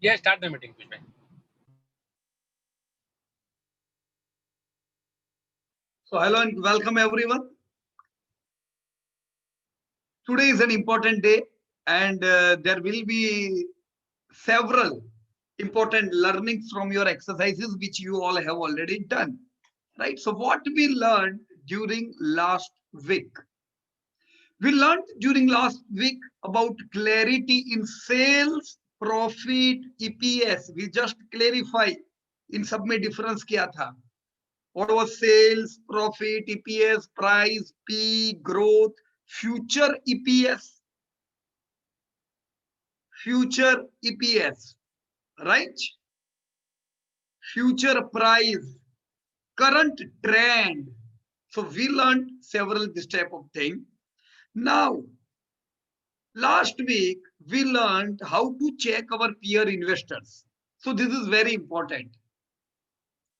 Yeah, start the meeting, Pushpa. So hello and welcome everyone. Today is an important day and there will be several important learnings from your exercises which you all have already done. Right? So what we learned during last week? We learned during last week about clarity in sales, profit, EPS. We just clarify in सब में difference क्या था? What was sales, profit, EPS, price, P, growth, future EPS, future EPS, right? Future price, current trend. So we learned several this type of thing. Now, last week we learned how to check our peer investors. So this is very important.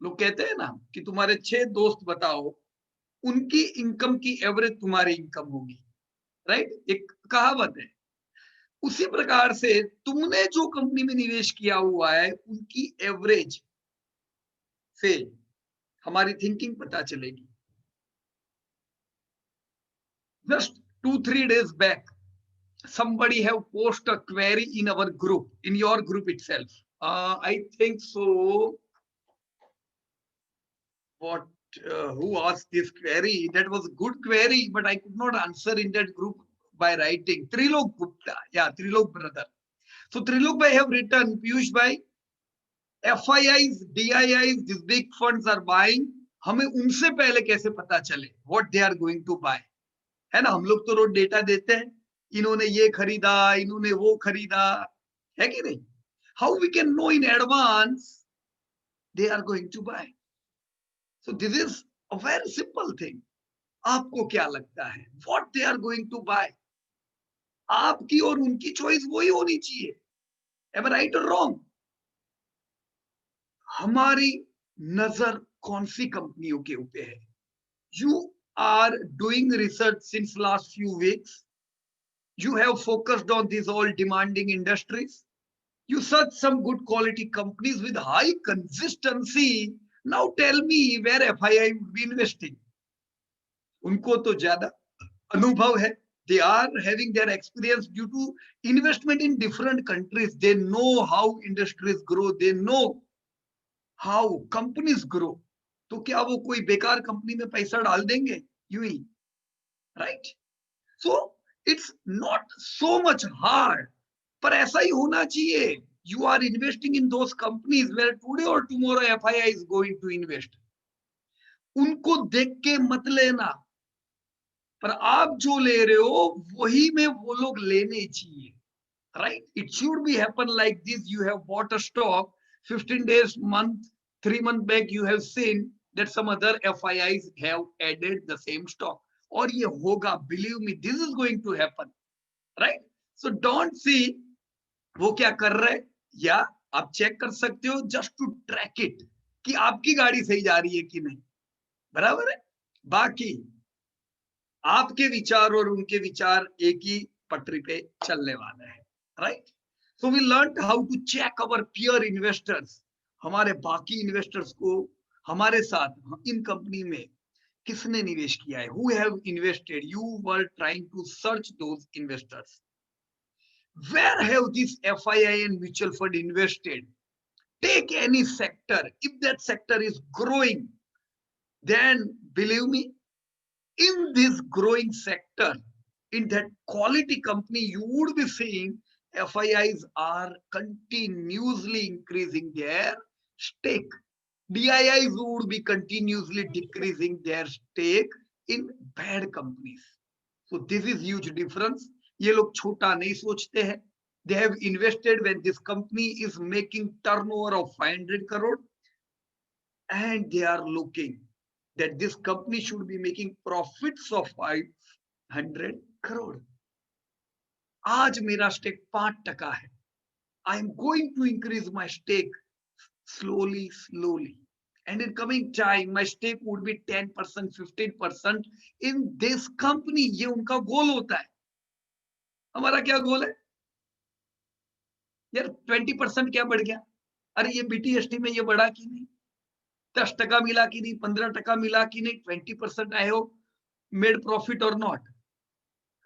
लोग कहते हैं ना कि तुम्हारे 6 दोस्त बताओ उनकी income की एवरेज तुम्हारी इनकम होगी, राइट? एक कहावत है। उसी प्रकार से तुमने जो कंपनी में निवेश किया हुआ है उनकी एवरेज से हमारी थिंकिंग पता चलेगी। Just 2-3 days back somebody have post a query in our group, in your group itself. I think so. What who asked this query? That was a good query, but I could not answer in that group by writing. Trilok Gupta, yeah, Trilok brother. So Trilok bhai have written, Piyush bhai, FIIs, DIIs, these big funds are buying. हमें उनसे पहले कैसे पता चले what they are going to buy? है ना, हम लोग तो रोज डेटा देते हैं, इन्होंने ये खरीदा, इन्होंने वो खरीदा, है कि नहीं? How we can know in advance they are going to buy? So this is a very simple thing. आपको क्या लगता है? What they are going to buy? आपकी और उनकी चॉइस वही होनी चाहिए। Am I right or wrong? हमारी नजर कौन सी कंपनियों के ऊपर है? You are doing research since last few weeks. You have focused on these all demanding industries. You search some good quality companies with high consistency. Now tell me where FII would be investing. उनको तो ज्यादा अनुभव है. They are having their experience due to investment in different countries. They know how industries grow. They know how companies grow. तो क्या वो कोई बेकार कंपनी में पैसा डाल देंगे यूं ही? Right? So it's not so much hard, पर ऐसा ही होना चाहिए. You are investing in those companies where today or tomorrow FII is going to invest. उनको देख के मत लेना, पर आप जो ले रहे हो वही में वो लोग लेने चाहिए, right? It should be happen like this. You have bought a stock 15 days, month, 3 months back, you have seen that some other FIIs have added the same stock. और ये होगा, believe me, this is going to happen, right? So don't see वो क्या कर रहे हैं, या आप चेक कर सकते हो जस्ट टू ट्रैक इट कि आपकी गाड़ी सही जा रही है कि नहीं, बराबर है? बाकी आपके विचार और उनके विचार एक ही पटरी पे चलने वाले हैं, right? So we learn how to check our peer investors. हमारे बाकी इन्वेस्टर्स को हमारे साथ इन कंपनी में किसने निवेश किया है, who have invested. You were trying to search those investors. Where have this FII and mutual fund invested? Take any sector. If that sector is growing, then believe me, in this growing sector, in that quality company, you would be seeing FIIs are continuously increasing their stake. DIIs would be continuously decreasing their stake in bad companies. So this is huge difference. ये लोग छोटा नहीं सोचते हैं. They have invested when this company is making turnover of 500 crore and they are looking that this company should be making profits of 500 crore. आज मेरा stake 5% है. I am going to increase my stake slowly. And in coming time, my stake would be 10%, 15% in this company. ये उनका गोल होता है. हमारा क्या गोल है? यार 20% क्या बढ़ गया? अरे ये BTST में ये बढ़ा कि नहीं? 10% मिला कि नहीं? 15% मिला कि नहीं? 20% I have made profit or not,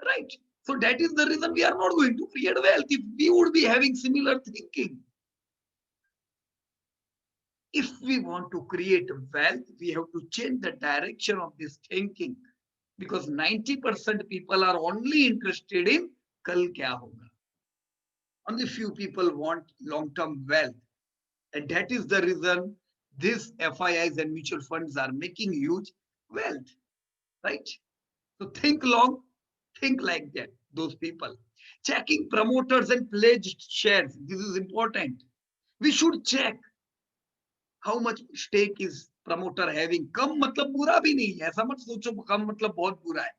right? So that is the reason we are not going to create wealth. If we would be having similar thinking, if we want to create wealth, we have to change the direction of this thinking, because 90% people are only interested in kal kya hoga. Only few people want long-term wealth. And that is the reason these FIIs and mutual funds are making huge wealth, right? So think long, think like that, those people. Checking promoters and pledged shares. This is important. We should check how much stake is promoter having. कम मतलब बुरा भी नहीं है, ऐसा मत सोचो कम मतलब बहुत बुरा है,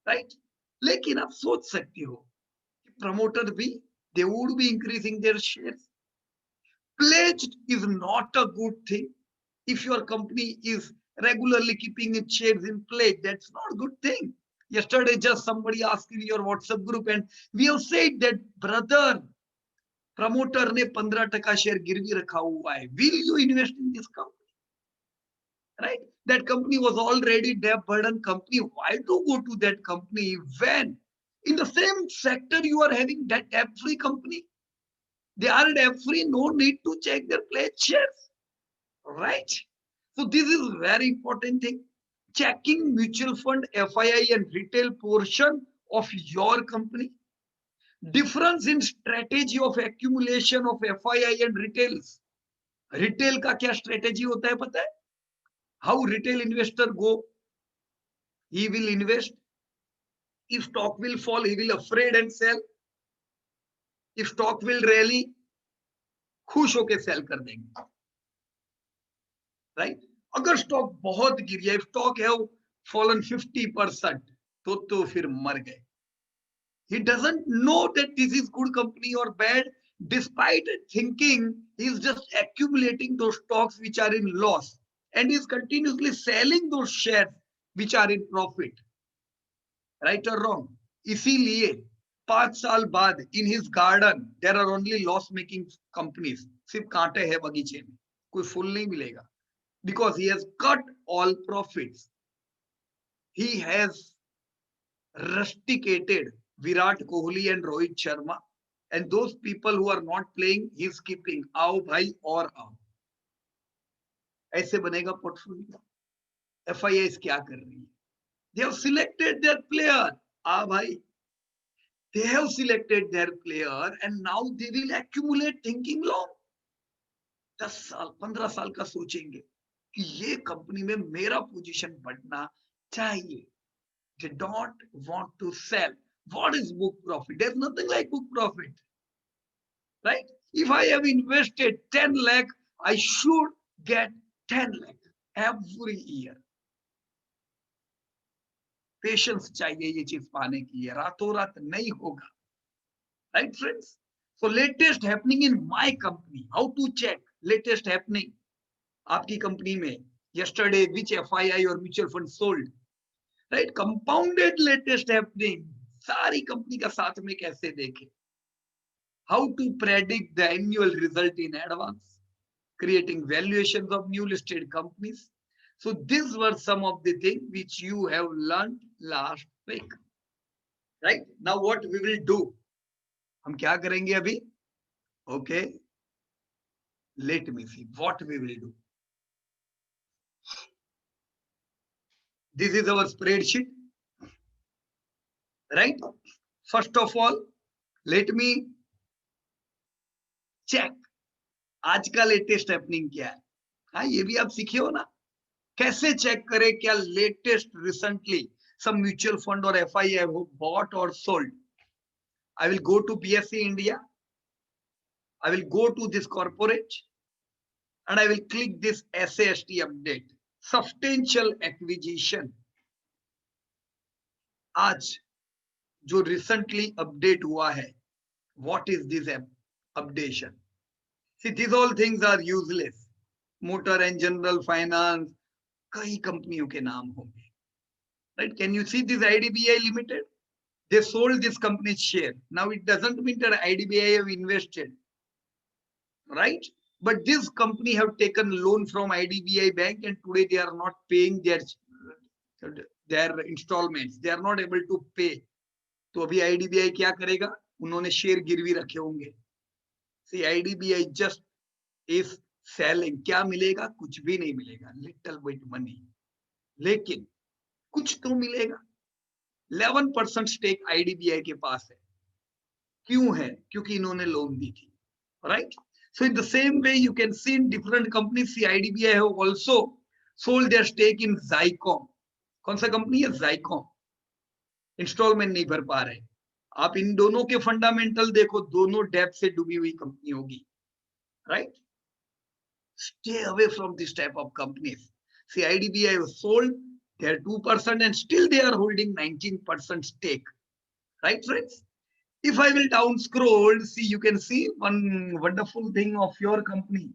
right? लेकिन आप सोच सकते हो कि promoter भी they would be increasing their shares. Pledged is not a good thing. If your company is regularly keeping its shares in pledge, that's not a good thing. Yesterday, just somebody asked in your WhatsApp group, and we have said that, brother, promoter ने 15% share गिरवी रखा हुआ है. Will you invest in this company? Right? That company was already debt burden company. Why to go to that company when in the same sector you are having that debt free company? They are debt free, no need to check their pledge shares, right? So this is very important thing. Checking mutual fund, FII and retail portion of your company. Difference in strategy of accumulation of FII and retails. Retail का क्या strategy होता है पता है? How retail investor go? He will invest. If stock will fall, he will afraid and sell. If stock will rally, खुश होके sell कर देंगे, right? अगर स्टॉक बहुत गिर गया, स्टॉक है fallen 50%, तो फिर मर गए. He doesn't know that this is good company or bad. Despite thinking, he is just accumulating those stocks which are in loss, and is continuously selling those shares which are in profit. Right or wrong? इसीलिए 5 साल बाद in his garden there are only loss making companies. सिर्फ कांटे हैं बगीचे में, कोई फूल नहीं मिलेगा, because he has cut all profits. He has rusticated Virat Kohli and Rohit Sharma, and those people who are not playing, he is keeping. आओ भाई और आओ, ऐसे बनेगा पोर्टफोलियो. FIIs क्या कर रही है? They have selected their player. आ भाई, they have selected their player and now they will accumulate thinking long. 10 साल 15 साल का सोचेंगे कि ये कंपनी में मेरा पोजीशन बढ़ना चाहिए. They don't want to sell. What is book profit? There's nothing like book profit, right? If I have invested 10 lakh, I should get 10 lakh every year. Patience चाहिए ये चीज पाने की है, रातों रात नहीं होगा, right friends? So latest happening in my company. How to check latest happening? आपकी कंपनी में yesterday which FII or mutual fund sold, right? Compounded latest happening. सारी कंपनी का साथ में कैसे देखें? How to predict the annual result in advance? Creating valuations of new listed companies. So these were some of the things which you have learned last week, right? Now what we will do? हम क्या करेंगे अभी? Okay, let me see what we will do. This is our spreadsheet, right? First of all, let me check आज का latest happening क्या है. हाँ, ये भी आप सीखे हो ना, कैसे चेक करें क्या latest recently some mutual fund or FII have bought or sold. I will go to BSE India. I will go to this corporate and I will click this SAST update. Substantial acquisition. आज जो recently update हुआ है, what is this updation? See, these all things are useless. Motor and General Finance, कई कंपनियों के नाम होंगे. Right? Can you see this IDBI Limited? They sold this company's share. Now it doesn't mean that IDBI have invested. right? But this company have taken loan from IDBI bank and today they are not paying their installments. They are not able to pay. तो अभी IDBI क्या करेगा? उन्होंने share गिरवी रखे होंगे. See, IDBI just is selling. क्या मिलेगा? कुछ भी नहीं मिलेगा. Little bit money. लेकिन कुछ तो मिलेगा. 11% स्टेक IDBI के पास है. क्यों है? क्योंकि इन्होंने लोन दी थी. Right? So in the same way, you can see in different companies, IDBI have also sold their stake in Zycom. कौन सा कंपनी है? Zycom. इंस्टॉलमेंट नहीं भर पा रहे. आप इन दोनों के फंडामेंटल देखो, दोनों डेब्ट से डूबी हुई कंपनी होगी. Right? Stay away from this type of companies. See, IDBI was sold their 2% and still they are holding 19% stake. Right, friends? If I will down scroll, see, you can see one wonderful thing of your company.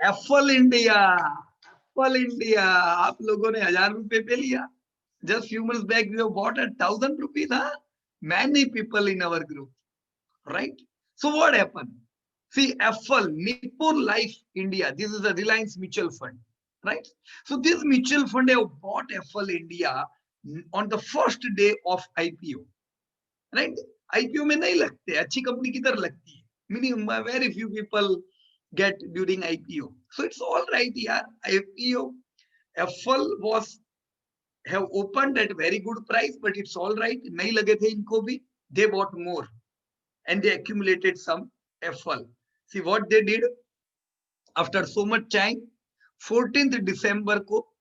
Apple India. Apple India. आप लोगों ने 1000 रुपए पे लिया. Just few months back, we have bought at 1000 rupees. Huh? Many people in our group. Right? So what happened? See, Apple, Nippon Life India. This is a Reliance mutual fund. Right? So this mutual fund have bought Apple India on the first day of IPO. Right? IPO में नहीं लगते, अच्छी company की तरह लगती है. Meaning very few people get during IPO. So it's all right, yeah. IPO, Apple was have opened at very good price, but it's all right. नहीं लगे थे इनको भी. They bought more and they accumulated some Apple. See what they did after so much time. 14th December को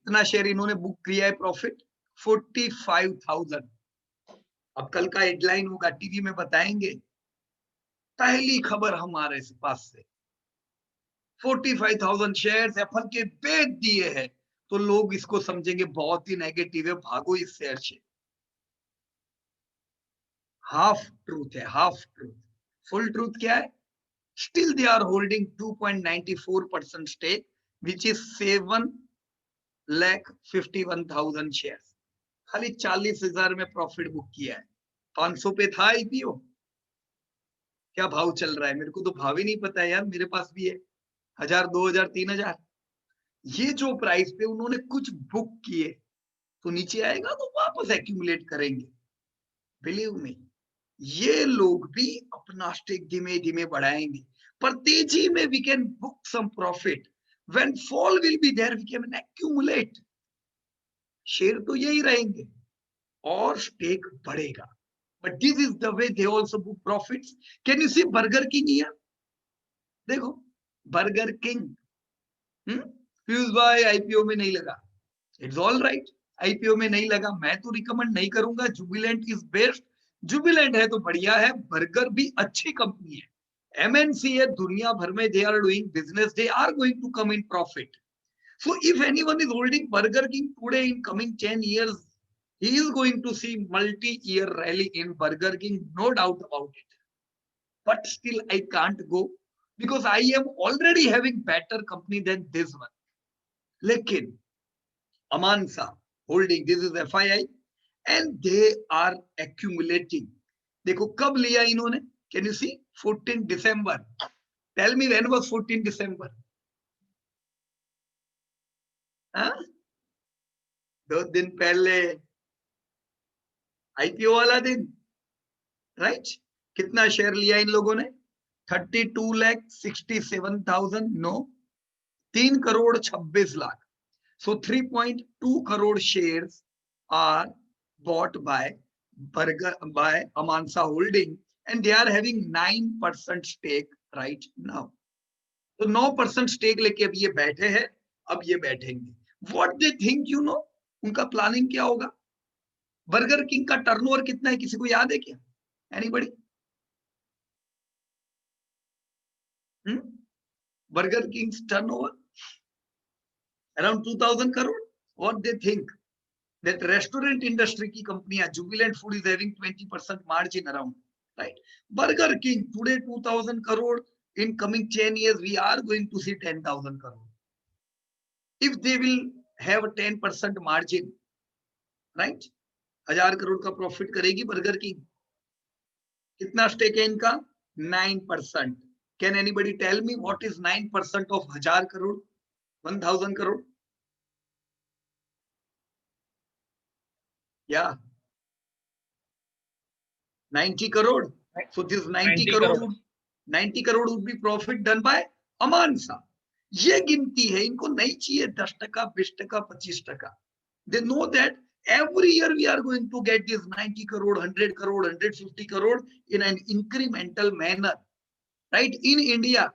इतना share इन्होंने book किया है प्रॉफिट 45,000. अब कल का हेडलाइन होगा, टीवी में बताएंगे. पहली खबर हमारे पास से 45,000 शेयर्स एप्पल के बेच दिए हैं, तो लोग इसको समझेंगे बहुत ही नेगेटिव है, भागो इस शेयर से. हाफ ट्रूथ है, हाफ ट्रूथ. फुल ट्रूथ क्या है? Still they are holding 2.94% stake, which is 7,51,000 shares. खाली 40,000 में प्रॉफिट बुक किया है. 500 पे था आईपीओ. क्या भाव चल रहा है? मेरे को तो भाव ही नहीं पता है यार. मेरे पास भी है 1000, 2000, 3000. ये जो प्राइस पे उन्होंने कुछ बुक किए, तो नीचे आएगा तो वापस एक्यूमुलेट करेंगे. बिलीव मी, ये लोग भी अपना स्टेक धीमे धीमे बढ़ाएंगे. पर तेजी में we can book some profit. When fall will be there, we can accumulate. Share तो यही रहेंगे और स्टेक बढ़ेगा. But this is the way they also book profits. Can you see burger king here? देखो, बर्गर किंग. फ्यूज भाई IPO में नहीं लगा. It's all right. आईपीओ में नहीं लगा, मैं तो रिकमेंड नहीं करूंगा. Jubilant is best. जुबिलेंट है तो बढ़िया है. बर्गर भी अच्छी कंपनी है, एमएनसी है, दुनिया भर में they are doing business. They are going to come in profit. So if anyone is holding Burger King today, in coming 10 years, he is going to see multi-year rally in Burger King, no doubt about it. But still, I can't go because I am already having better company than this one. Lekin, Amansa holding, this is FII, and they are accumulating. देखो कब लिया इन्होंने? Can you see? 14 December. Tell me when was 14 December? हाँ? 2 दिन पहले IPO वाला दिन. Right? कितना शेयर लिया इन लोगों ने? 32,67,000. No, 3,26,00,000. So 3.2 crore shares are bought by Amansa Holding, and they are having 9% stake right now. तो 9% स्टेक लेके अब ये बैठे हैं. अब ये बैठेंगे. What they think, you know, उनका प्लानिंग क्या होगा? बर्गर किंग का टर्नओवर कितना है? किसी को याद है क्या? Anybody? Burger Kings turnover around 2000 crore. What they think that restaurant industry की कंपनियां, Jubilant Food is having 20% margin around, right? Burger King today 2000 crore. In coming 10 years we are going to see 10,000 crore. If they will have a 10% margin, right? 1000 crore का profit करेगी burger king. कितना stake है इनका? 9%. Can anybody tell me what is 9% of 1000 crore, 1000 crore? Yeah, 90 crore. So this 90 crore would 90 crore would be profit done by Aman Sa. ये गिनती है, इनको नहीं चाहिए 10%, 20%, 25%. They know that every year we are going to get this 90 crore, 100 crore, 150 crore in an incremental manner. Right? In India,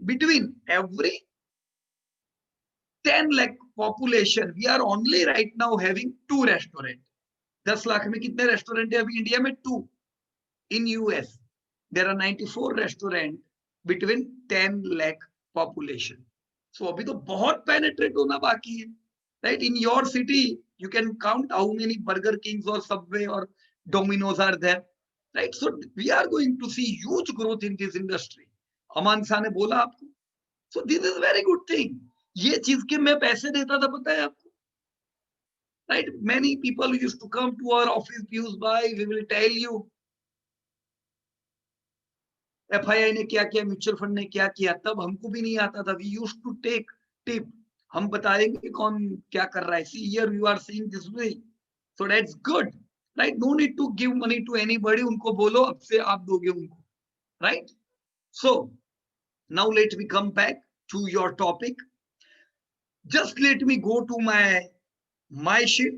between every 10 lakh population, we are only right now having 2 restaurants. 10 lakh में कितने restaurant है अभी India में? 2. In US, there are 94 restaurants between 10 lakh population. So अभी तो बहुत penetrate होना बाकी है. Right? In your city, you can count how many Burger Kings or Subway or Domino's are there. Right? So we are going to see huge growth in this industry. अमान शाह ने बोला आपको. So this is very good thing. ये चीज के मैं पैसे देता था, पता है आपको? Right? Many people used to come to our office, Piyush bhai, we will tell you FII ने क्या किया, म्यूचुअल फंड ने क्या किया. तब हमको भी नहीं आता था. We used to take tip. हम बताएंगे कौन क्या कर रहा है. See, here you are saying this way, so that's good, right? No need to give money to anybody. उनको बोलो अब से आप दोगे उनको, right? So now let me come back to your topic. Just let me go to my sheet.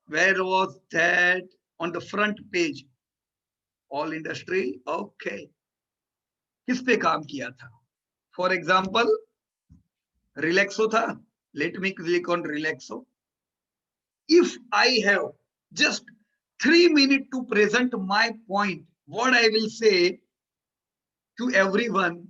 Where was that? On the front page. All industry. Okay. किस पे काम किया था? For example, Relaxo था. Let me click on Relaxo. If I have just 3 minutes to present my point, what I will say to everyone,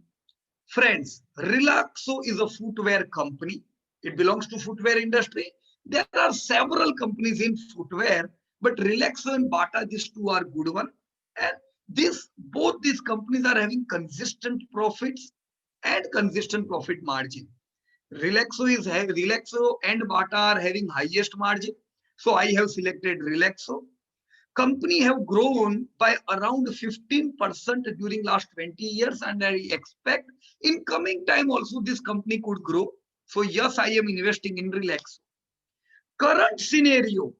friends, Relaxo is a footwear company. It belongs to footwear industry. There are several companies in footwear, but Relaxo and Bata, these two are good one. And both these companies are having consistent profits and consistent profit margin. Relaxo and Bata are having highest margin. So I have selected Relaxo. Company have grown by around 15% during last 20 years, and I expect in coming time also this company could grow. So yes, I am investing in Relaxo. Current scenario,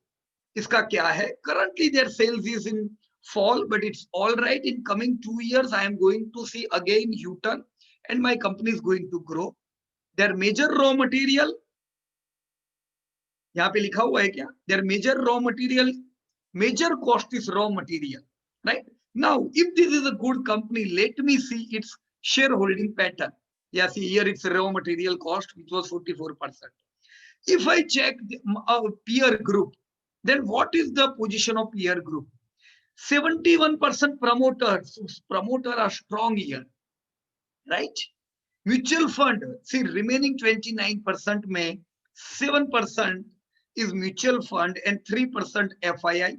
iska kya hai? Currently their sales is in fall, but it's all right. In coming 2 years, I am going to see again U-turn, and my company is going to grow. Their major raw material, यहाँ पे लिखा हुआ है क्या? Their major raw material, major cost is raw material, right? Now, if this is a good company, let me see its shareholding pattern. Yeah, see here it's raw material cost, which was 44%. If I check the peer group, then what is the position of peer group? 71% promoters. So promoters are strong here, right? Mutual fund, see remaining 29% में 7% is mutual fund and 3% FII.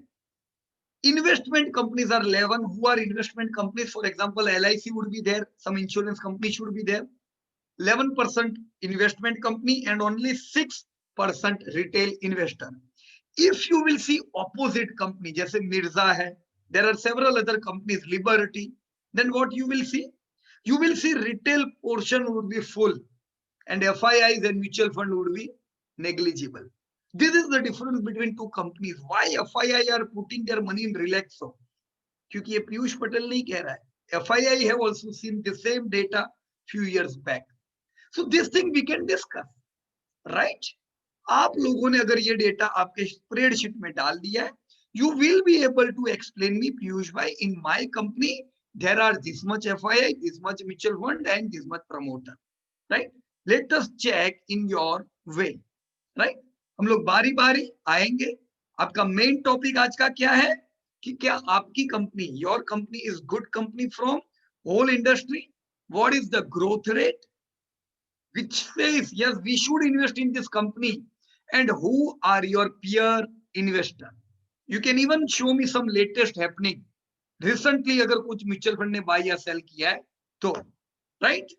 Investment companies are 11. Who are investment companies? For example, LIC would be there. Some insurance company should be there. 11% investment company and only 6% retail investor. If you will see opposite company, जैसे Mirza है, there are several other companies, Liberty, then what you will see? You will see retail portion would be full and FIIs and mutual fund would be negligible. This is the difference between two companies. Why FII are putting their money in Relaxo? क्योंकि ये पीयूष पटेल नहीं कह रहा है. FII have also seen the same data few years back. So this thing we can discuss, right? आप लोगों ने अगर ये डेटा आपके स्प्रेडशीट में डाल दिया है, you will be able to explain me, Piyush bhai, in my company there are this much FII, this much mutual fund and this much promoter, right? Let us check in your way, right? हम लोग बारी बारी आएंगे. आपका main topic आज का क्या है कि क्या आपकी company, your company is good company from whole industry? What is the growth rate which says yes we should invest in this company, and who are your peer investor? You can even show me some latest happening recently अगर कुछ mutual fund ने bye या cell किया है तो, right?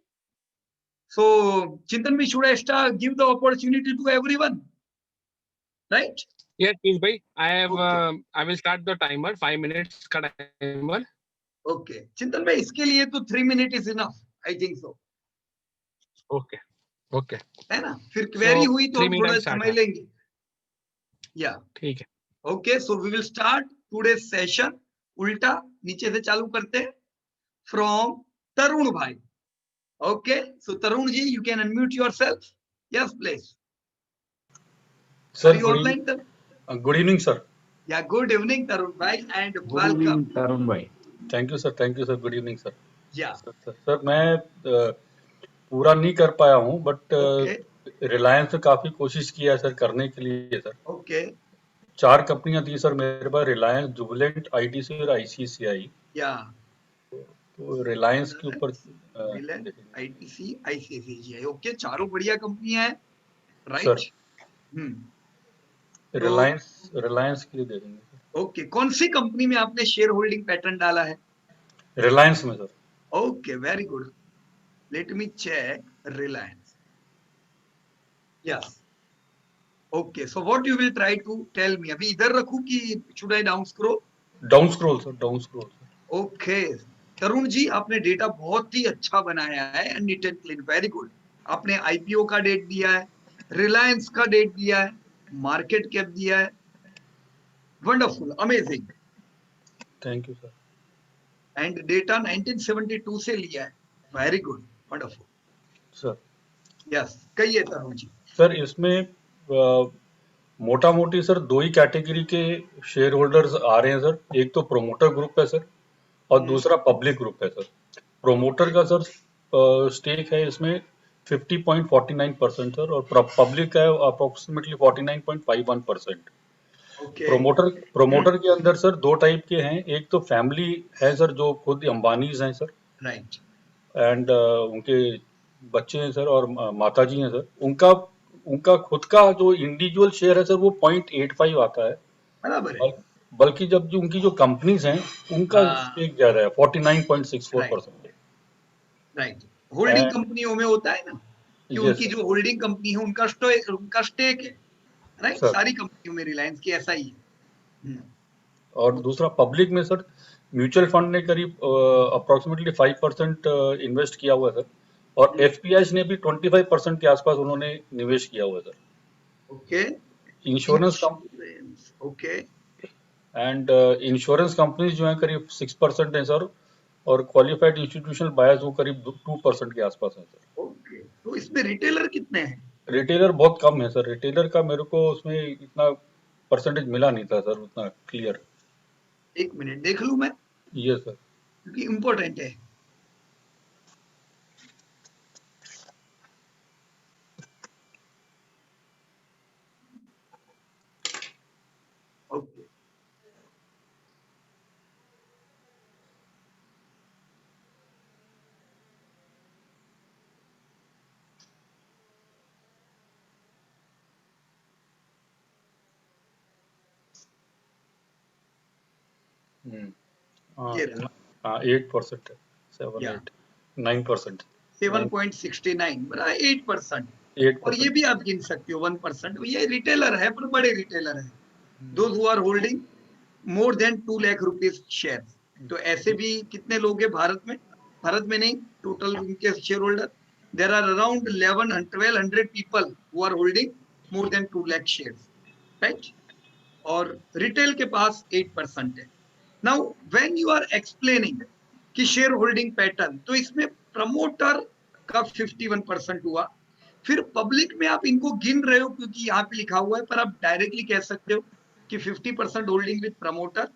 So Chintan, we should give the opportunity to everyone, right? Yes, Piyush bhai. I have. Okay. I will start the timer. 5 minutes का timer. Okay चिंतन भाई, इसके लिए तो 3 minute is enough, I think so, okay okay है ना? फिर query हुई तो 3 हम मिनट थोड़ा टाइम स्टार्ट समय है। लेंगे। या ठीक है। Okay, so we will start today session. उल्टा नीचे से चालू करते हैं, फ्रॉम तरुण भाई। Okay, so Tarun ji, you can unmute yourself. Yes please. Are sir you online? Good evening sir. Yeah good evening Tarun भाई and good welcome. Evening Tarun भाई। Thank you sir, good evening sir. Yeah sir मैं पूरा नहीं कर पाया हूँ, but okay Reliance से काफी कोशिश किया है सर करने के लिए सर। ओके 4 कंपनियां थी सर मेरे पास, रिलायंस, जुबिलेंट, आईटीसी और आईसीसीआई। या तो रिलायंस के ऊपर जुबिलेंट, आईटीसी, आईसीआईसीआई, ओके, चारों बढ़िया कंपनियां हैं, सर राइट? तो रिलायंस के लिए दे देंगे सर। ओके, कौन सी कंपनी में आपने शेयर होल्डिंग पैटर्न डाला है? रिलायंस में sir. Okay, very good, let me check Reliance. Yes, okay, so what you will try to tell me? अभी इधर रखूं कि should I down scroll? Down scroll sir. Okay, Tarun ji, आपने डेटा बहुत ही अच्छा बनाया है and neat and clean, very good. आपने आईपीओ का डेट दिया है, रिलायंस का डेट दिया है, मार्केट कैप दिया है, wonderful, amazing, thank you sir. And data 1972 से लिया है, very good, wonderful. Sir yes, कहिए तरुण जी। सर इसमें मोटा मोटी सर 2 ही कैटेगरी के शेयर होल्डर्स आ रहे हैं सर। एक तो प्रोमोटर ग्रुप है सर, और दूसरा पब्लिक ग्रुप है सर। प्रोमोटर का सर स्टेक है इसमें 50.49% सर, और पब्लिक का है अप्रोक्सीमेटली 49.51%। ओके प्रोमोटर के अंदर सर 2 टाइप के हैं। एक तो फैमिली है सर, जो खुद अंबानीज हैं सर, राइट, एंड उनके बच्चे हैं सर, और माता जी हैं सर। उनका उनका खुद का जो इंडिविजुअल शेयर है सर, वो 0.85 आता है। बराबर है। बल्कि जब जो उनकी जो कंपनीज हैं, उनका हाँ, स्टेक ज्यादा है, 49.64%। राइट, होल्डिंग कंपनियों में होता है ना कि यस उनकी जो होल्डिंग कंपनी है उनका स्टेक है, राइट? सर। सारी कंपनियों में रिलायंस की ऐसा ही है। और दूसरा पब्लिक में सर, म्यूचुअल फंड ने करीब अप्रोक्सीमेटली 5% इन्वेस्ट किया हुआ है सर, और एफपीआई ने भी 25% के आसपास उन्होंने निवेश किया हुआ है sir. Okay, insurance insurance, okay and insurance companies जो है करीब 6% है सर, और क्वालिफाइड इंस्टीट्यूशनल बायर्स वो करीब 2% के आसपास है सर। ओके, तो इसमें रिटेलर कितने हैं? रिटेलर बहुत कम है सर। रिटेलर का मेरे को उसमें इतना परसेंटेज मिला नहीं था सर, उतना क्लियर। एक मिनट देख लूं मैं, ये सर। क्योंकि इंपॉर्टेंट है। ओके, ये रहा, हाँ 8% है, 7 या 8 9%। 7.69, बड़ा 8%। और ये 8%। भी आप गिन सकते हो 1%। ये रिटेलर है, पर बड़े रिटेलर है, those who are holding more than 2 lakh rupees share. तो ऐसे भी कितने लोग हैं भारत में? भारत में नहीं, टोटल उनके share holder, there are around 1200 people who are holding more than 2 lakh share, right? और रिटेल के पास 8% है। Now when you are explaining कि शेयर होल्डिंग पैटर्न, तो इसमें प्रमोटर का 51% हुआ, फिर पब्लिक में आप इनको गिन रहे हो क्योंकि यहाँ पे लिखा हुआ है, पर आप डायरेक्टली कह सकते हो कि 50% होल्डिंग विद प्रमोटर,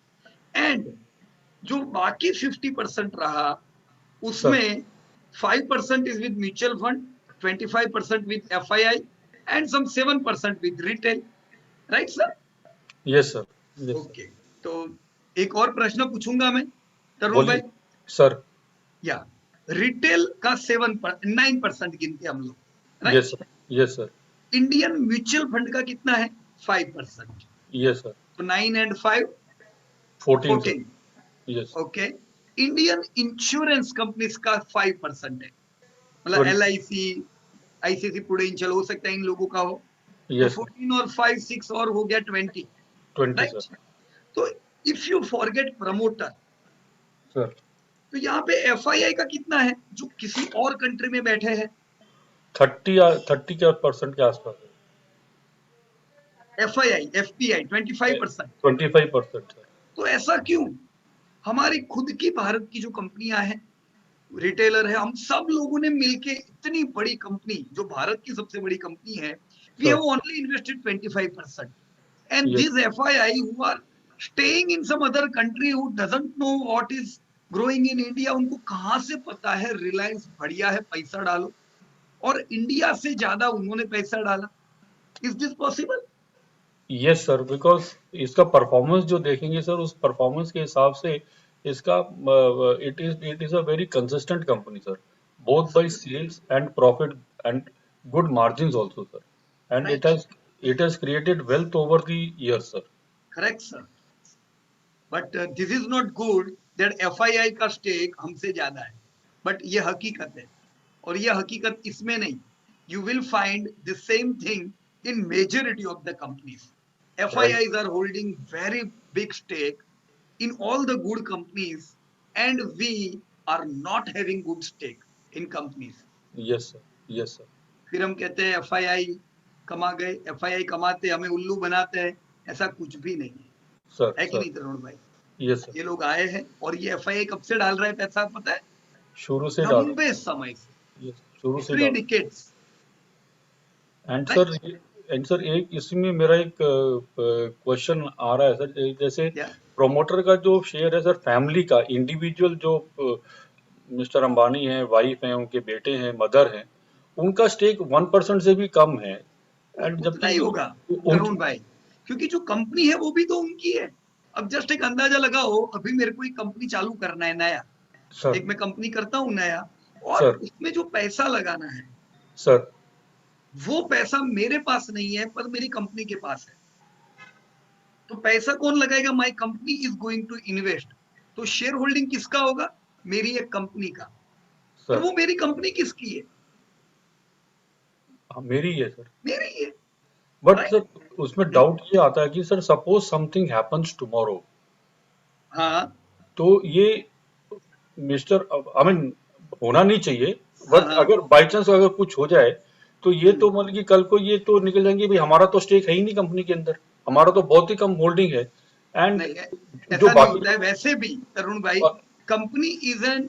एंड जो बाकी 50% रहा सर उसमें 5% is with mutual fund, 25% with FII and some 7% with retail, right sir? Yes sir. Yes sir. Okay, तो एक और प्रश्न पूछूंगा मैं तरुण भाई। बोलिए सर। या रिटेल का 9% गिनते हम लोग, right? Yes sir. Yes sir. Indian mutual fund का कितना है? 5%। Yes sir. तो 9 and 5 14 sir. 14। Yes. Okay, Indian insurance companies का 5% है, मतलब 20। LIC, आईसीआईसी प्रूडेंशियल, हो सकता है इन लोगों का हो। तो यस सर। 14 और 5 6 और हो गया 20, 20 राइट? सर। तो if you forget promoter, sir तो यहाँ पे FII का कितना है जो किसी और कंट्री में बैठे हैं? 30 के % के आसपास FII FPI 25%। 25% सर। तो ऐसा क्यों? हमारी खुद की भारत की जो कंपनियां हैं, रिटेलर है, हम सब लोगों ने मिलके इतनी बड़ी कंपनी जो भारत की सबसे बड़ी कंपनी है, we sir have only invested 25%. And yes these FII who are staying in some other country who doesn't know what is growing in India, उनको कहाँ से पता है रिलायंस बढ़िया है, पैसा डालो, और इंडिया से ज्यादा उन्होंने पैसा डाला? Is this possible? Yes sir, because इसका परफॉर्मेंस जो देखेंगे सर, उस परफॉर्मेंस के हिसाब से इसका it is a very consistent company sir, both by sales and profit and good margins also sir, and right, it has created wealth over the years sir. Correct sir, but this is not good that FII का stake हमसे ज्यादा है, but ये हकीकत है, और ये हकीकत इसमें नहीं, you will find the same thing in majority of the companies. Right, FIIs are holding very big stake in all the good companies, and we are not having good stake in companies. Yes sir, yes sir, फिर हम कहते हैं FII कमा गए, FII कमाते हमें उल्लू बनाते हैं, ऐसा कुछ भी नहीं है, सर है कि सर, नहीं तरुण भाई? यस सर, ये लोग आए हैं, और ये FII कब से डाल रहा है पैसा पता है? शुरू से डाल, लंबे समय से, यस शुरू से 3 डाल। Decades, and right? सर एक इसमें मेरा एक क्वेश्चन आ रहा है सर, जैसे या प्रोमोटर का जो शेयर है सर, फैमिली का इंडिविजुअल जो मिस्टर अंबानी है, वाइफ है, उनके बेटे हैं, मदर हैं, उनका स्टेक 1% से भी कम है, एंड उतना ही जबकि होगा उनकी तरुण भाई, क्योंकि जो कंपनी है वो भी तो उनकी है. अब जस्ट एक अंदाजा लगाओ, अभी मेरे को एक कंपनी चालू करना है नया, सर एक मैं कंपनी करता हूँ नया, और सर उसमें जो पैसा लगाना है सर वो पैसा मेरे पास नहीं है, पर मेरी कंपनी के पास है. तो पैसा कौन लगाएगा? My company is going to invest. तो शेयर होल्डिंग किसका होगा? मेरी एक कंपनी का. पर सर वो मेरी कंपनी किसकी है? हाँ, मेरी है सर। मेरी है, बट राइट? सर उसमें डाउट ये आता है कि sir suppose something happens tomorrow, हाँ तो ये मिस्टर आई मीन होना नहीं चाहिए, हाँ बट हाँ. अगर बाई चांस अगर कुछ हो जाए तो ये तो मतलब कि कल को ये तो निकल जाएंगे भाई, हमारा तो स्टेक है ही नहीं कंपनी के अंदर, हमारा तो बहुत ही कम होल्डिंग है, एंड नहीं, जो ऐसा नहीं बाकी होता है वैसे भी तरुण भाई. और- company is an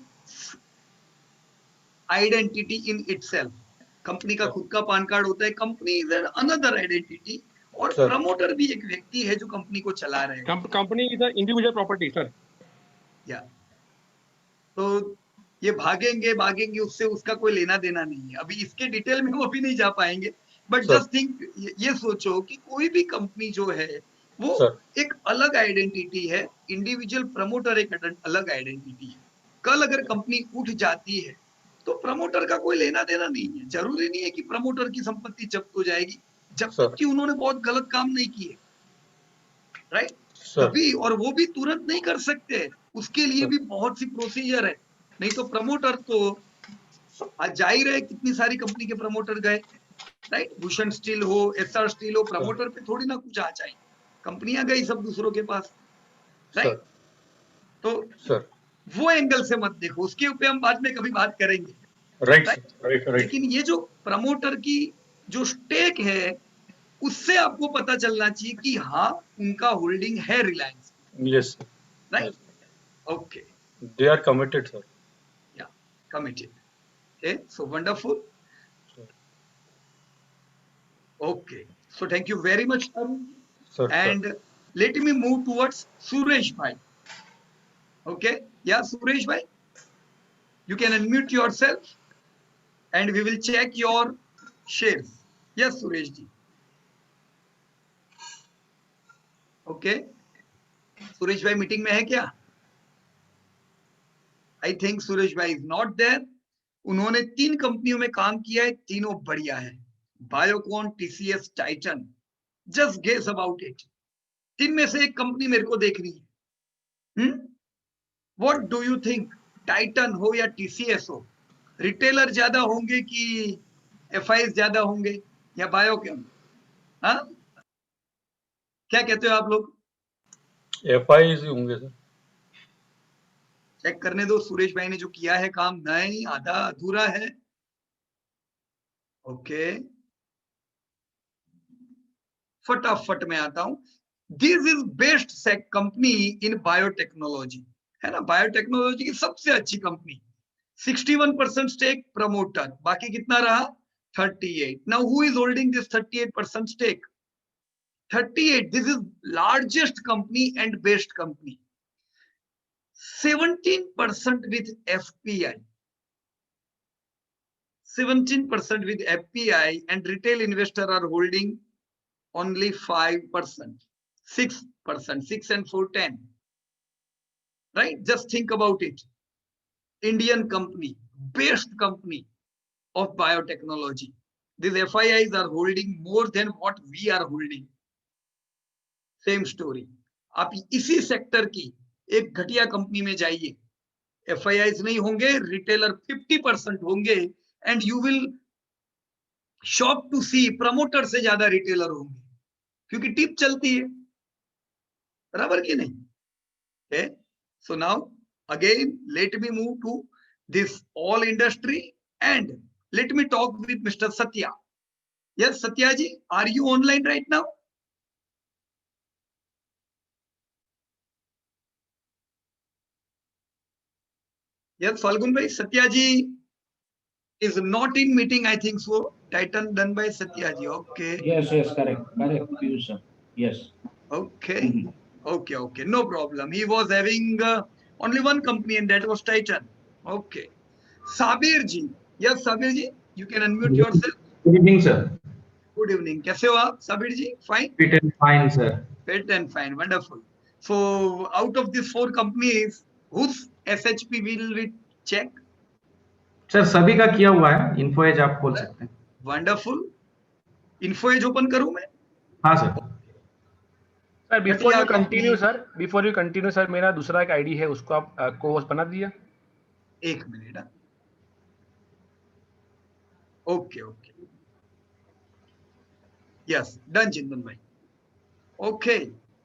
identity in itself. Company का खुद का पान कार्ड होता है, company is an another identity, और सर प्रमोटर भी एक व्यक्ति है जो कंपनी को चला रहे हैं. Company is an individual property, sir. या तो ये भागेंगे भागेंगे, उससे उसका कोई लेना देना नहीं है. अभी इसके डिटेल में वो भी नहीं जा पाएंगे, बट सर जस्ट थिंक, ये सोचो कि कोई भी कंपनी जो है वो सर एक अलग आइडेंटिटी है, इंडिविजुअल प्रमोटर एक अलग आइडेंटिटी है. कल अगर कंपनी उठ जाती है तो प्रमोटर का कोई लेना देना नहीं है. जरूरी नहीं है कि प्रमोटर की संपत्ति जब्त हो जाएगी, जब सर तक कि उन्होंने बहुत गलत काम नहीं किए, राइट? सर तभी, और वो भी तुरंत नहीं कर सकते, उसके लिए सर भी बहुत सी प्रोसीजर है. नहीं तो प्रमोटर तो आज जाहिर है कितनी सारी कंपनी के प्रमोटर गए, राइट? भूषण स्टील हो, SR स्टील हो, सर प्रमोटर पे थोड़ी ना कुछ आ जाए, कंपनियां गई सब दूसरों के पास, सर राइट? तो सर वो एंगल से मत देखो, उसके ऊपर हम बाद में कभी बात करेंगे, right right? Sir, right right, लेकिन ये जो प्रमोटर की जो स्टेक है, उससे आपको पता चलना चाहिए कि हाँ उनका होल्डिंग है Reliance, yes right? Yes, okay, they are committed sir. Yeah committed. Okay, so wonderful. Okay, so thank you very much, Tarun. Sir And let me move towards Suresh Bhai. Okay, yeah, Suresh Bhai, you can unmute yourself and we will check your shares. Yes, Suresh ji. Okay, Suresh Bhai meeting में है क्या? I think Suresh Bhai is not there. उन्होंने 3 कंपनियों में काम किया है, तीनों बढ़िया है. Biocon, TCS, Titan. Just guess about it. 3 में से एक कंपनी मेरे को देखनी है. What do you think? Titan हो या TCS हो, रिटेलर ज्यादा होंगे कि FIs ज्यादा होंगे या बायोकॉन? हाँ, क्या कहते हो आप लोग? FIs ही होंगे सर। चेक करने दो सुरेश भाई ने जो किया है काम, नहीं आधा अधूरा है। ओके, फटाफट में आता हूं। This is best company in biotechnology, है ना, बायोटेक्नोलॉजी की सबसे अच्छी कंपनी। 61% स्टेक प्रमोटर, बाकी कितना रहा 38। Now who is holding this 38% stake? 38, this is largest company and best company. 17% with FPI, 17% with FPI, and retail investor are holding only 5%, 6%, 6 and 4, 10. Right? Just think about it. Indian company, best company of biotechnology. These FIIs are holding more than what we are holding. Same story. आप इसी sector की एक घटिया company में जाइए, FIIs नहीं होंगे, retailer 50% होंगे, and you will shock to see promoter से ज्यादा रिटेलर होंगे, क्योंकि टिप चलती है, बराबर की नहीं? okay? So now again let me move to this all industry and let me talk with Mr. Satya. Yes, Satya ji, are you online right now? Yes, Falgun bhai, Satya ji is not in meeting, I think so. Titan done by Satya ji. Okay. Yes, correct, Piyush sir. Yes. Okay. Okay, no problem. He was having only one company, and that was Titan. Okay. Sabir ji. Yes, Sabir ji, you can unmute yourself. Good evening, sir. Good evening. कैसे हो आप Sabir ji? Fine? Fit and fine, sir. Fit and fine. Wonderful. So out of these 4 companies, whose SHP will we check? Sir सभी का किया हुआ है, info as आप खोल सकते हैं। Wonderful. Info Edge open करूं मैं? हाँ sir. Sir before you continue sir, मेरा दूसरा एक आईडी है, उसको आप को होस्ट बना दिया। एक मिनट। ओके, यस, डन चिंतन भाई। ओके,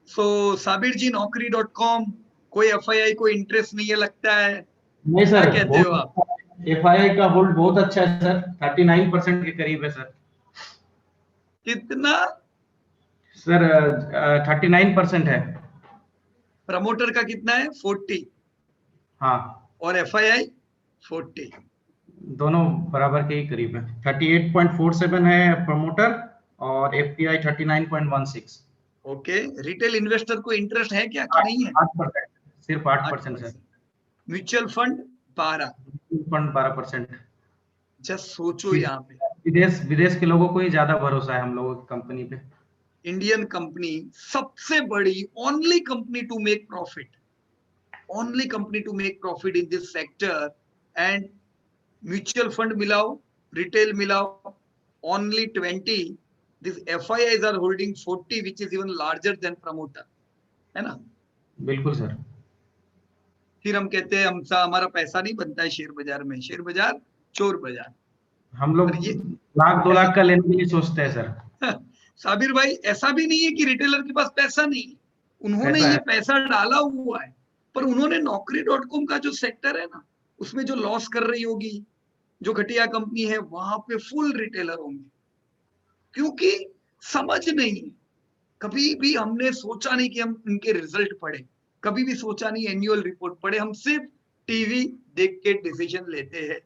सो साबिर जी, naukri.com, कोई FII को इंटरेस्ट नहीं है लगता है? नहीं सर, क्या कहते हो आप? FII का होल्ड बहुत अच्छा है सर, 39% के करीब है सर। कितना सर? 39% है। प्रमोटर का कितना है? 40। हाँ, और FII 40, दोनों बराबर के ही करीब है। 38.47 है प्रमोटर और FPI 39.16। ओके, रिटेल इन्वेस्टर को इंटरेस्ट है क्या कि नहीं है? 8%, सिर्फ 8% sir. Mutual fund 12, fund 12%। Just सोचो, यहाँ पे विदेश के लोगों को ही ज्यादा भरोसा है हम लोगों की कंपनी पे। इंडियन कंपनी सबसे बड़ी, only company to make profit, only company to make profit in this sector, and mutual fund मिलाओ, रिटेल मिलाओ, only 20, this FIIs are holding 40, which is even larger than promoter, है ना? बिल्कुल sir. फिर हम कहते हैं हमारा पैसा नहीं बनता है शेयर बाजार में, शेयर बाजार चोर बाजार। हम लोग ये 1-2 लाख का लेने के लिए सोचते हैं सर। साबिर भाई, ऐसा भी नहीं है कि रिटेलर के पास पैसा नहीं है, उन्होंने पैसा ये है। पैसा डाला हुआ है, पर उन्होंने naukri.com का जो सेक्टर है ना, उसमें जो लॉस कर रही होगी, जो घटिया कंपनी है, वहां पे फुल रिटेलर होंगे, क्योंकि समझ नहीं, कभी भी हमने सोचा नहीं कि हम इनके रिजल्ट पढ़े, कभी भी सोचा नहीं एनुअल रिपोर्ट पढ़े, हम सिर्फ टीवी देख के डिसीजन लेते हैं,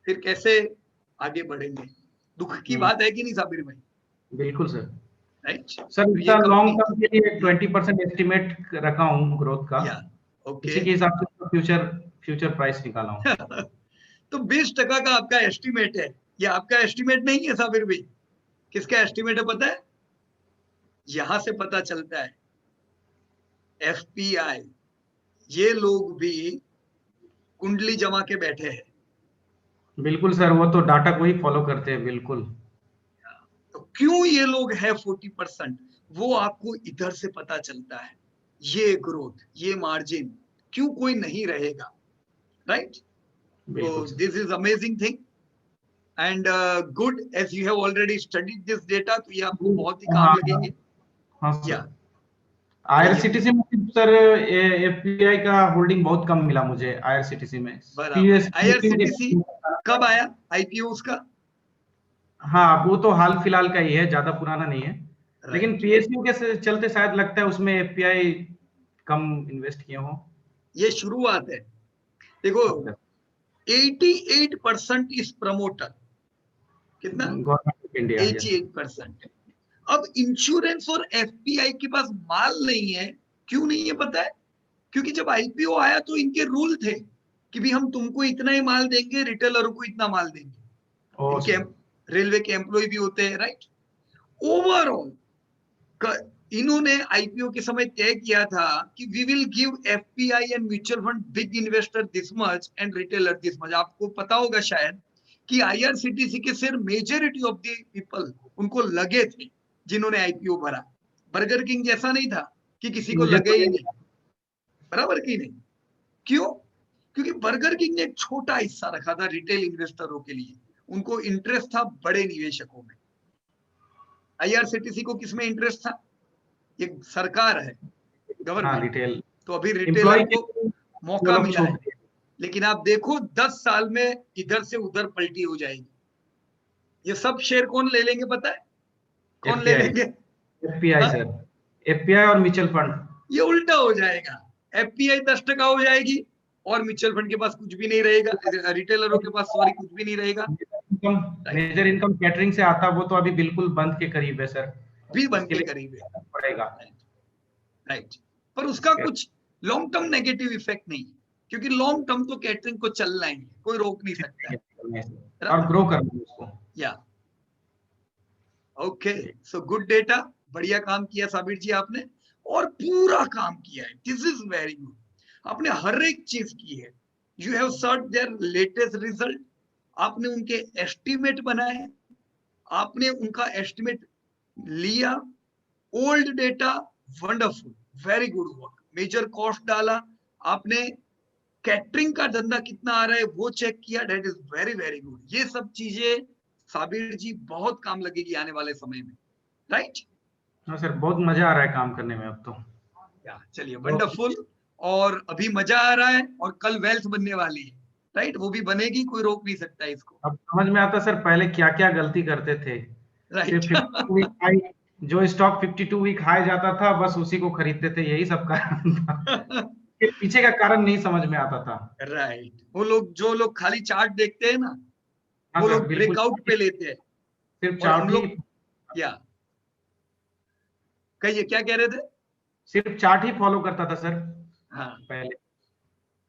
फिर कैसे आगे बढ़ेंगे? दुख की बात है कि नहीं साबिर भाई? बिल्कुल सर। राइट सर इसका लॉन्ग टर्म के लिए 20% एस्टिमेट रखा हूँ ग्रोथ का। ओके, इसी के हिसाब से फ्यूचर प्राइस निकाला हूँ। तो 20% का आपका एस्टिमेट है, ये आपका एस्टिमेट नहीं है साबिर भाई, किसका एस्टिमेट है पता है? यहां से पता चलता है FPI, ये लोग भी कुंडली जमा के बैठे हैं। बिल्कुल सर, वो तो डाटा को ही फॉलो करते हैं। बिल्कुल। तो क्यों ये लोग है 40%, वो आपको इधर से पता चलता है। ये ग्रोथ, ये मार्जिन, क्यों कोई नहीं रहेगा? राइट? तो this is amazing thing and good, as you have already studied this data, तो ये आपको बहुत ही काम लगेंगे। हाँ सर। IRCTC में सर एफपीआई का होल्डिंग बहुत कम मिला मुझे आईआरसीटीसी में। बराबर। आईआरसीटीसी कब आया आईपीओ उसका? हाँ, वो तो हाल फिलहाल का ही है, ज्यादा पुराना नहीं है। लेकिन राइट। पीएसयू के चलते शायद लगता है उसमें एफपीआई कम इन्वेस्ट किए हो। ये शुरुआत है। देखो 88% इस प्रमोटर, कितना? Government of India. 88%। अब इंश्योरेंस और एफपीआई के पास माल नहीं है। क्यों नहीं है पता है? क्योंकि जब आईपीओ आया तो इनके रूल थे कि भी हम तुमको इतना ही माल देंगे, रिटेलरों को इतना माल देंगे। इनके रेलवे के एम्प्लॉय भी होते हैं, राइट। ओवरऑल इन्होंने आईपीओ के समय तय किया था कि we will give FPI and mutual fund big investor this much and retailer this much. आपको पता होगा शायद कि आईआरसीटीसी के सिर्फ मेजॉरिटी ऑफ द पीपल उनको लगे थे जिन्होंने आईपीओ भरा। बर्गर किंग जैसा नहीं था कि किसी को लगे ही नहीं, बराबर की नहीं। क्यों? क्योंकि बर्गर किंग ने एक छोटा हिस्सा रखा था रिटेल इन्वेस्टरों के लिए, उनको इंटरेस्ट था बड़े निवेशकों में। आईआरसीटीसी को किसमें इंटरेस्ट था? ये सरकार है, गवर्नमेंट, रिटेल, तो अभी रिटेलर को मौका मिला है। है। लेकिन आप देखो 10 साल में इधर से उधर पलटी हो जाएगी। ये सब शेयर कौन ले लेंगे पता है? कौन ले लेंगे? एफपीआई सर, एफपीआई और म्यूचुअल फंड। ये उल्टा हो जाएगा। एफपीआई 10% हो जाएगी और म्यूचुअल फंड के पास कुछ भी नहीं रहेगा, रिटेलरों के पास सॉरी कुछ भी नहीं रहेगा। मेजर इनकम कैटरिंग से आता, वो तो अभी बिल्कुल बंद के करीब है सर, भी बंद के करीब है, पड़ेगा। राइट। पर उसका कुछ लॉन्ग टर्म नेगेटिव इफेक्ट नहीं, क्योंकि लॉन्ग टर्म तो कैटरिंग को चलना ही है, कोई रोक नहीं सकता है और ग्रो करना है उसको। या ओके, सो गुड डेटा, बढ़िया काम किया साबिर जी आपने, और पूरा काम किया है। This is very good. आपने हर एक चीज की है। You have search their latest result, आपने उनके एस्टिमेट बनाए, आपने उनका एस्टिमेट लिया, old data, wonderful, very good work. Major cost डाला आपने, कैटरिंग का धंधा कितना आ रहा है वो चेक किया, that is very very good. ये सब चीजें साबिर जी बहुत काम लगेगी आने वाले समय में, राइट? हाँ सर, बहुत मजा आ रहा है काम करने में अब तो। चलिए वंडरफुल। और अभी मजा आ रहा है और कल वेल्थ बनने वाली है, राइट? वो भी बनेगी, कोई रोक नहीं सकता इसको। अब समझ में आता सर पहले क्या क्या गलती करते थे। राइट। सिर्फ 52 वीक हाई, जो स्टॉक 52 वीक हाई जाता था बस उसी को खरीदते थे, यही सब कारण था। पीछे का कारण नहीं समझ में आता था। राइट। वो लोग, जो लोग खाली चार्ट देखते हैं ना, हाँ वो सर, लोग बिल्कुल ब्रेकआउट पे लेते हैं। सिर्फ और हम चार्ट लोग ही, या कहिए क्या कह रहे थे? सिर्फ चार्ट ही फॉलो करता था सर हाँ पहले।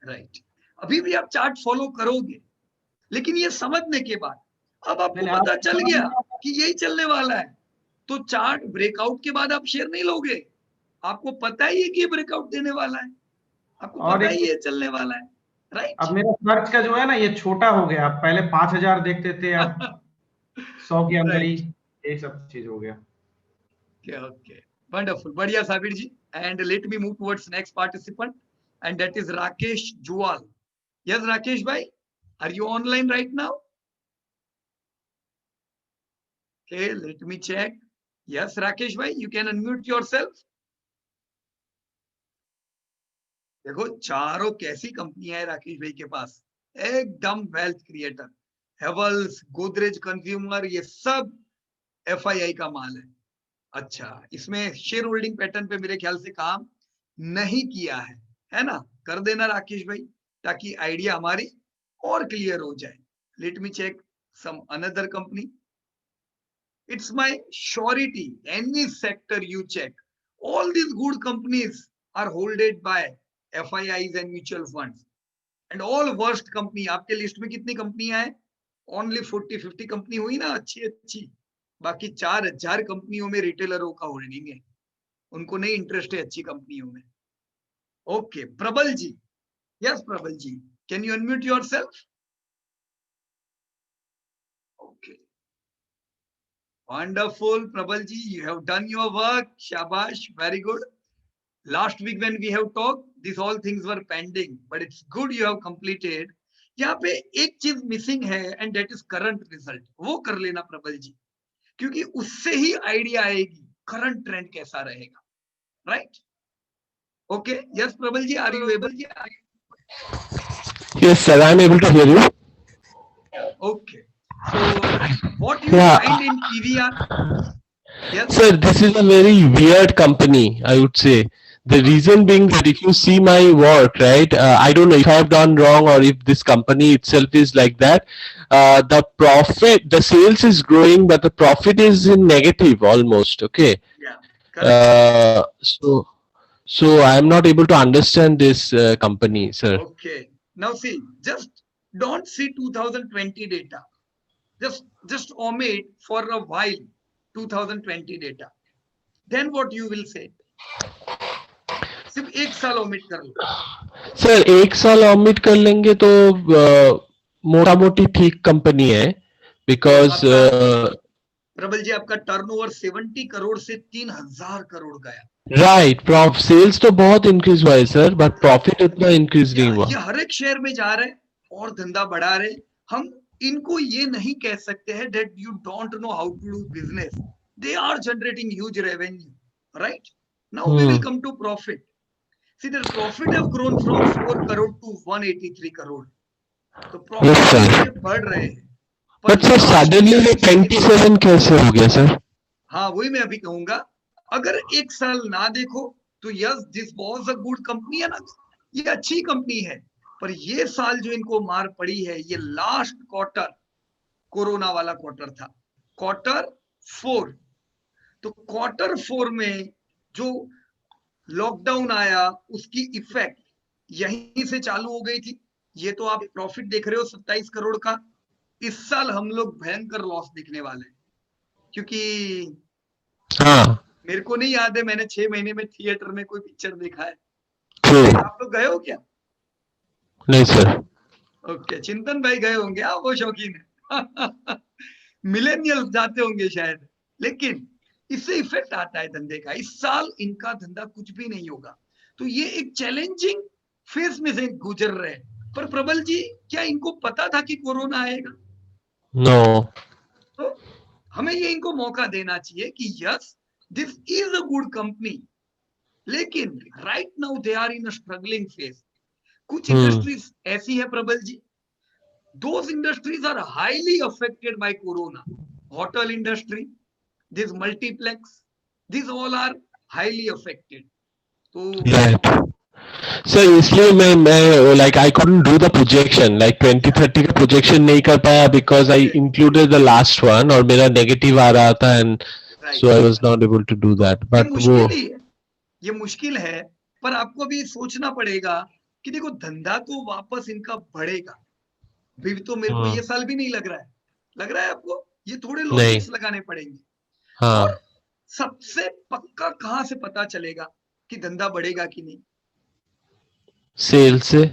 राइट। अभी भी आप चार्ट फॉलो करोगे, लेकिन ये समझने के बाद अब आपको नहीं, पता आप चल गया कि यही चलने वाला है, तो चार्ट ब्रेकआउट के बाद आप शेयर नहीं लोगे। आपको पता ही है कि ये ब्रेकआउट देने वाला है, आपको और पता एक, ही ये चलने वाला है, राइट? अब मेरा सर्च का जो है ना ये छोटा हो गया, पहले 5000 देखते थे, अब 100 के अंदर ही ये सब चीज हो गया। Okay, wonderful, बढ़िया साबिर जी। And let me move towards next participant, and that is Rakesh Juwal. Yes, Rakesh bhai, are you online right now? Okay, let me check. Yes, Rakesh bhai, you can unmute yourself. देखो चारों कैसी कंपनियां है राकेश भाई के पास, एकदम wealth creator. Havells, Godrej consumer, ये सब एफआईआई का माल है। अच्छा, इसमें शेयर होल्डिंग पैटर्न पे मेरे ख्याल से काम नहीं किया है ना? कर देना राकेश भाई, ताकि आइडिया हमारी और क्लियर हो जाए। Let me check some another company. It's my surety, any sector you check, all these good companies are holded by FIIs and mutual funds, and all worst company, आपके लिस्ट में कितनी कंपनियां हैं? Only 40-50 company हुई ना अच्छी अच्छी, बाकी 4000 कंपनियों में रिटेलरों का होल्डिंग है, उनको नहीं इंटरेस्ट है अच्छी कंपनियों में। ओके, प्रबल ji. Yes Prabal ji, can you unmute yourself? Okay, wonderful, Prabal ji, you have done your work. Shabash, very good. Last week when we have talked, these all things were pending, but it's good you have completed. यहाँ पे एक चीज missing है, and that is current result. वो कर लेना प्रबल जी, क्योंकि उससे ही आइडिया आएगी करंट ट्रेंड कैसा रहेगा, right? Okay. Yes, Prabal ji, are you able? Yes, sir, I'm able to hear you. Okay. So what you Yeah. find in PVR? Yes. Sir, this is a very weird company, I would say. The reason being that if you see my work, right, I don't know if I have done wrong or if this company itself is like that. The sales is growing, but the profit is in negative almost. Okay. Yeah. Correct. So I am not able to understand this company, sir. Okay. Now see, just don't see 2020 data. Just omit for a while 2020 data. Then what you will say? सिर्फ एक साल omit कर लो. Sir एक साल omit कर लेंगे तो मोटा मोटी ठीक कंपनी है बिकॉज प्रबल जी आपका टर्नओवर 70 करोड़ से 3000 करोड़ गया. राइट सेल्स तो बहुत इंक्रीज हुआ है सर बट प्रॉफिट उतना इंक्रीज नहीं हुआ. ये हर एक शेयर में जा रहे और धंधा बढ़ा रहे. हम इनको ये नहीं कह सकते हैं that you don't know how to do business. They are generating huge revenue, right? Now we will come to profit. See, their profit have grown from 4 crore to 183 crore. तो प्रॉफिट बढ़ रहे हैं. बट सर सडनली 27 कैसे हो गया sir? हाँ वही मैं अभी कहूंगा. अगर एक साल ना देखो तो yes this was a good company है ना, ये अच्छी कंपनी है. पर ये साल जो इनको मार पड़ी है, ये लास्ट क्वार्टर कोरोना वाला क्वार्टर था, क्वार्टर 4. तो क्वार्टर 4 में जो लॉकडाउन आया उसकी इफेक्ट यहीं से चालू हो गई थी. ये तो आप प्रॉफिट देख रहे हो 27 करोड़ का. इस साल हम लोग भयंकर लॉस देखने वाले हैं क्योंकि मेरे को नहीं याद है मैंने 6 महीने में थिएटर में कोई पिक्चर देखा है. आप लोग गए हो क्या? नहीं सर. ओके, चिंतन भाई गए होंगे. वो शौकीन है. मिलेनियल्स जाते होंगे शायद. लेकिन इससे इफेक्ट आता है धंधे का. इस साल इनका धंधा कुछ भी नहीं होगा. तो ये एक चैलेंजिंग फेज में से गुजर रहे हैं. पर प्रबल जी क्या इनको पता था कि कोरोना आएगा? नो. तो हमें ये इनको मौका देना चाहिए कि yes this is a good company. लेकिन right now they are in a struggling phase. कुछ इंडस्ट्रीज ऐसी है Prabal ji, those industries are highly affected by corona. Hotel industry, this multiplex, these all are highly affected. So right. Sir इसलिए मैं like I couldn't do the projection like 2030 का projection नहीं कर पाया because I included the last one और मेरा negative आ रहा था and so I was not able to do that. But ये मुश्किल है. पर आपको भी सोचना पड़ेगा कि देखो धंधा तो वापस इनका बढ़ेगा. भी तो मेरे को ये साल भी नहीं लग रहा है आपको? ये थोड़े लॉजिक्स लगाने पड़ेंगे. और सबसे पक्का कहां से पता चलेगा कि धंधा बढ़ेगा कि नहीं? सेल्स से.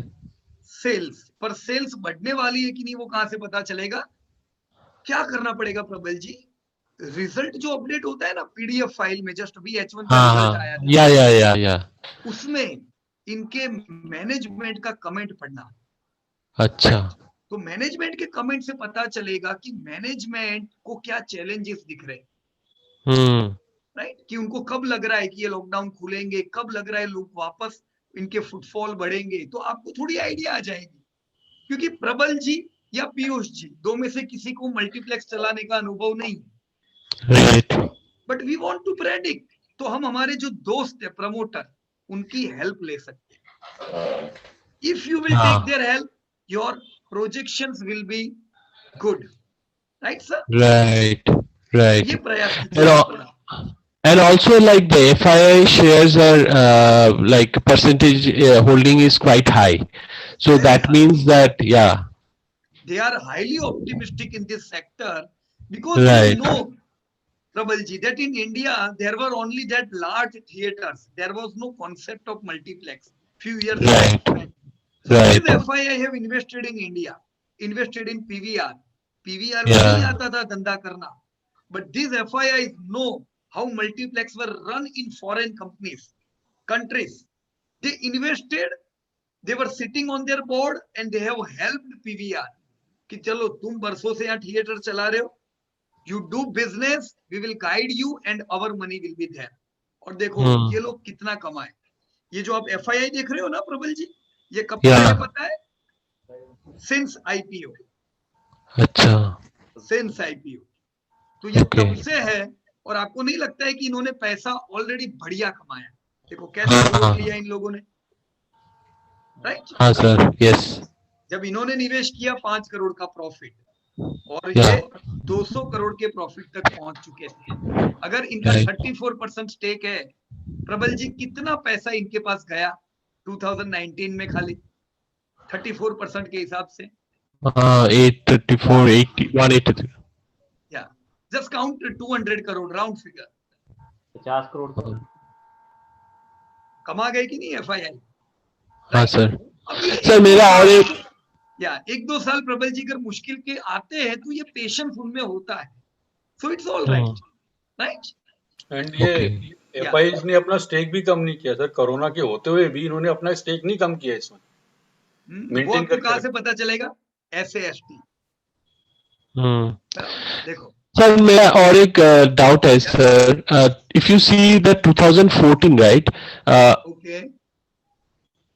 सेल्स. पर सेल्स बढ़ने वाली है कि नहीं वो कहां से पता चलेगा? क्या करना पड़ेगा प्रबल जी? रिजल्ट जो अपडेट होता है ना पीडीएफ फाइल में, जस्ट अभी H1 का रिजल्ट आया था, या उसमें इनके मैनेजमेंट का कमेंट पढ़ना. अच्छा. तो मैनेजमेंट के कमेंट से पता चलेगा कि मैनेजमेंट को क्या चैलेंजेस दिख रहे हैं. राइट, कि उनको कब लग रहा है कि ये लॉकडाउन खुलेंगे, कब लग रहा है लोग वापस इनके फुटफॉल बढ़ेंगे. तो आपको थोड़ी आइडिया आ जाएगी. क्योंकि प्रबल जी या पीयूष जी, दो में से किसी को मल्टीप्लेक्स चलाने का अनुभव नहीं है. But we want to predict. तो हम हमारे जो दोस्त है प्रमोटर, उनकी हेल्प ले सकते हैं. If you will take their help, your projections will be good, right sir? Right. ये प्रयास. And also like the FII shares are like percentage holding is quite high, so that means that they are highly optimistic in this sector because they know Prabal ji that in India there were only that large theaters. There was no concept of multiplex few years ago. So this FII have invested in India, invested in PVR. PVR में नहीं आता था धंधा करना. But these FIIs know how multiplex were run in foreign countries. They invested, they were sitting on their board and they have helped PVR. कि चलो तुम बरसों से यहाँ थिएटर चला रहे हो, you do business, we will guide you and our money will be there. और देखो ये लोग कितना कमाए. ये जो आप FII देख रहे हो ना प्रबल जी, ये कब का Yeah. है पता है? सिंस IPO, अच्छा, सिंस IPO। तो ये Okay. तब से है, और आपको नहीं लगता है कि इन्होंने पैसा ऑलरेडी बढ़िया कमाया? देखो कैसे हाँ, ग्रोथ हाँ। लिया इन लोगों ने, राइट? हाँ सर, यस, जब इन्होंने निवेश किया 5 करोड़ का प्रॉफिट, और Yeah. ये 200 करोड़ के प्रॉफिट तक पहुंच चुके थे। अगर इनका Right. 34% स्टेक है, प्रबल जी कितना पैसा इनके पास गया 2019 में खाली 34% के हिसाब से? 834, 80, 183. या just count 200 crore, round figure 50 crore का कमा गए कि नहीं FII? हाँ सर। अब ये सर मेरा और एक, या 1-2 साल प्रबल जी अगर मुश्किल के आते हैं तो ये पेशेंस उनमें होता है, so it's all right, right? And ये Yeah. FIs ने अपना स्टेक भी कम नहीं किया सर, कोरोना के होते हुए भी इन्होंने अपना स्टेक नहीं कम किया इसमें, वो मेंटेन आपको करके कहाँ से पता चलेगा? SAST देखो। सर मेरा और एक डाउट है sir, if you see the 2014 right, okay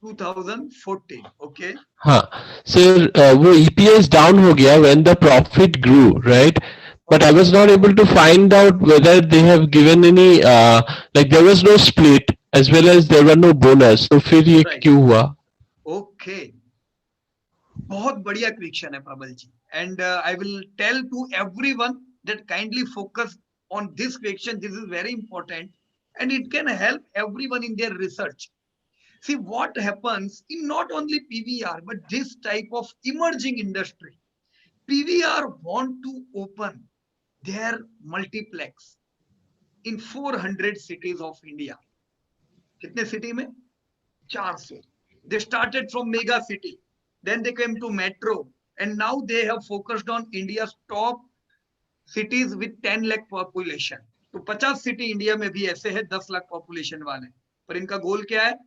2014 okay हाँ सर, वो EPS डाउन हो गया when the profit grew, right? But I was not able to find out whether they have given any, like there was no split as well as there were no bonus. तो फिर ये Right. क्यों हुआ? Okay बहुत बढ़िया question है Prabal ji, and I will tell to everyone that kindly focus on this question, this is very important and it can help everyone in their research. See what happens in not only PVR but this type of emerging industry. PVR want to open their multiplex in 400 cities of India. कितने city में? 400. They started from mega city, then they came to metro, and now they have focused on India's top cities with 10 lakh population. तो 50 city India में भी ऐसे है 10 lakh population वाले, पर इनका गोल क्या है?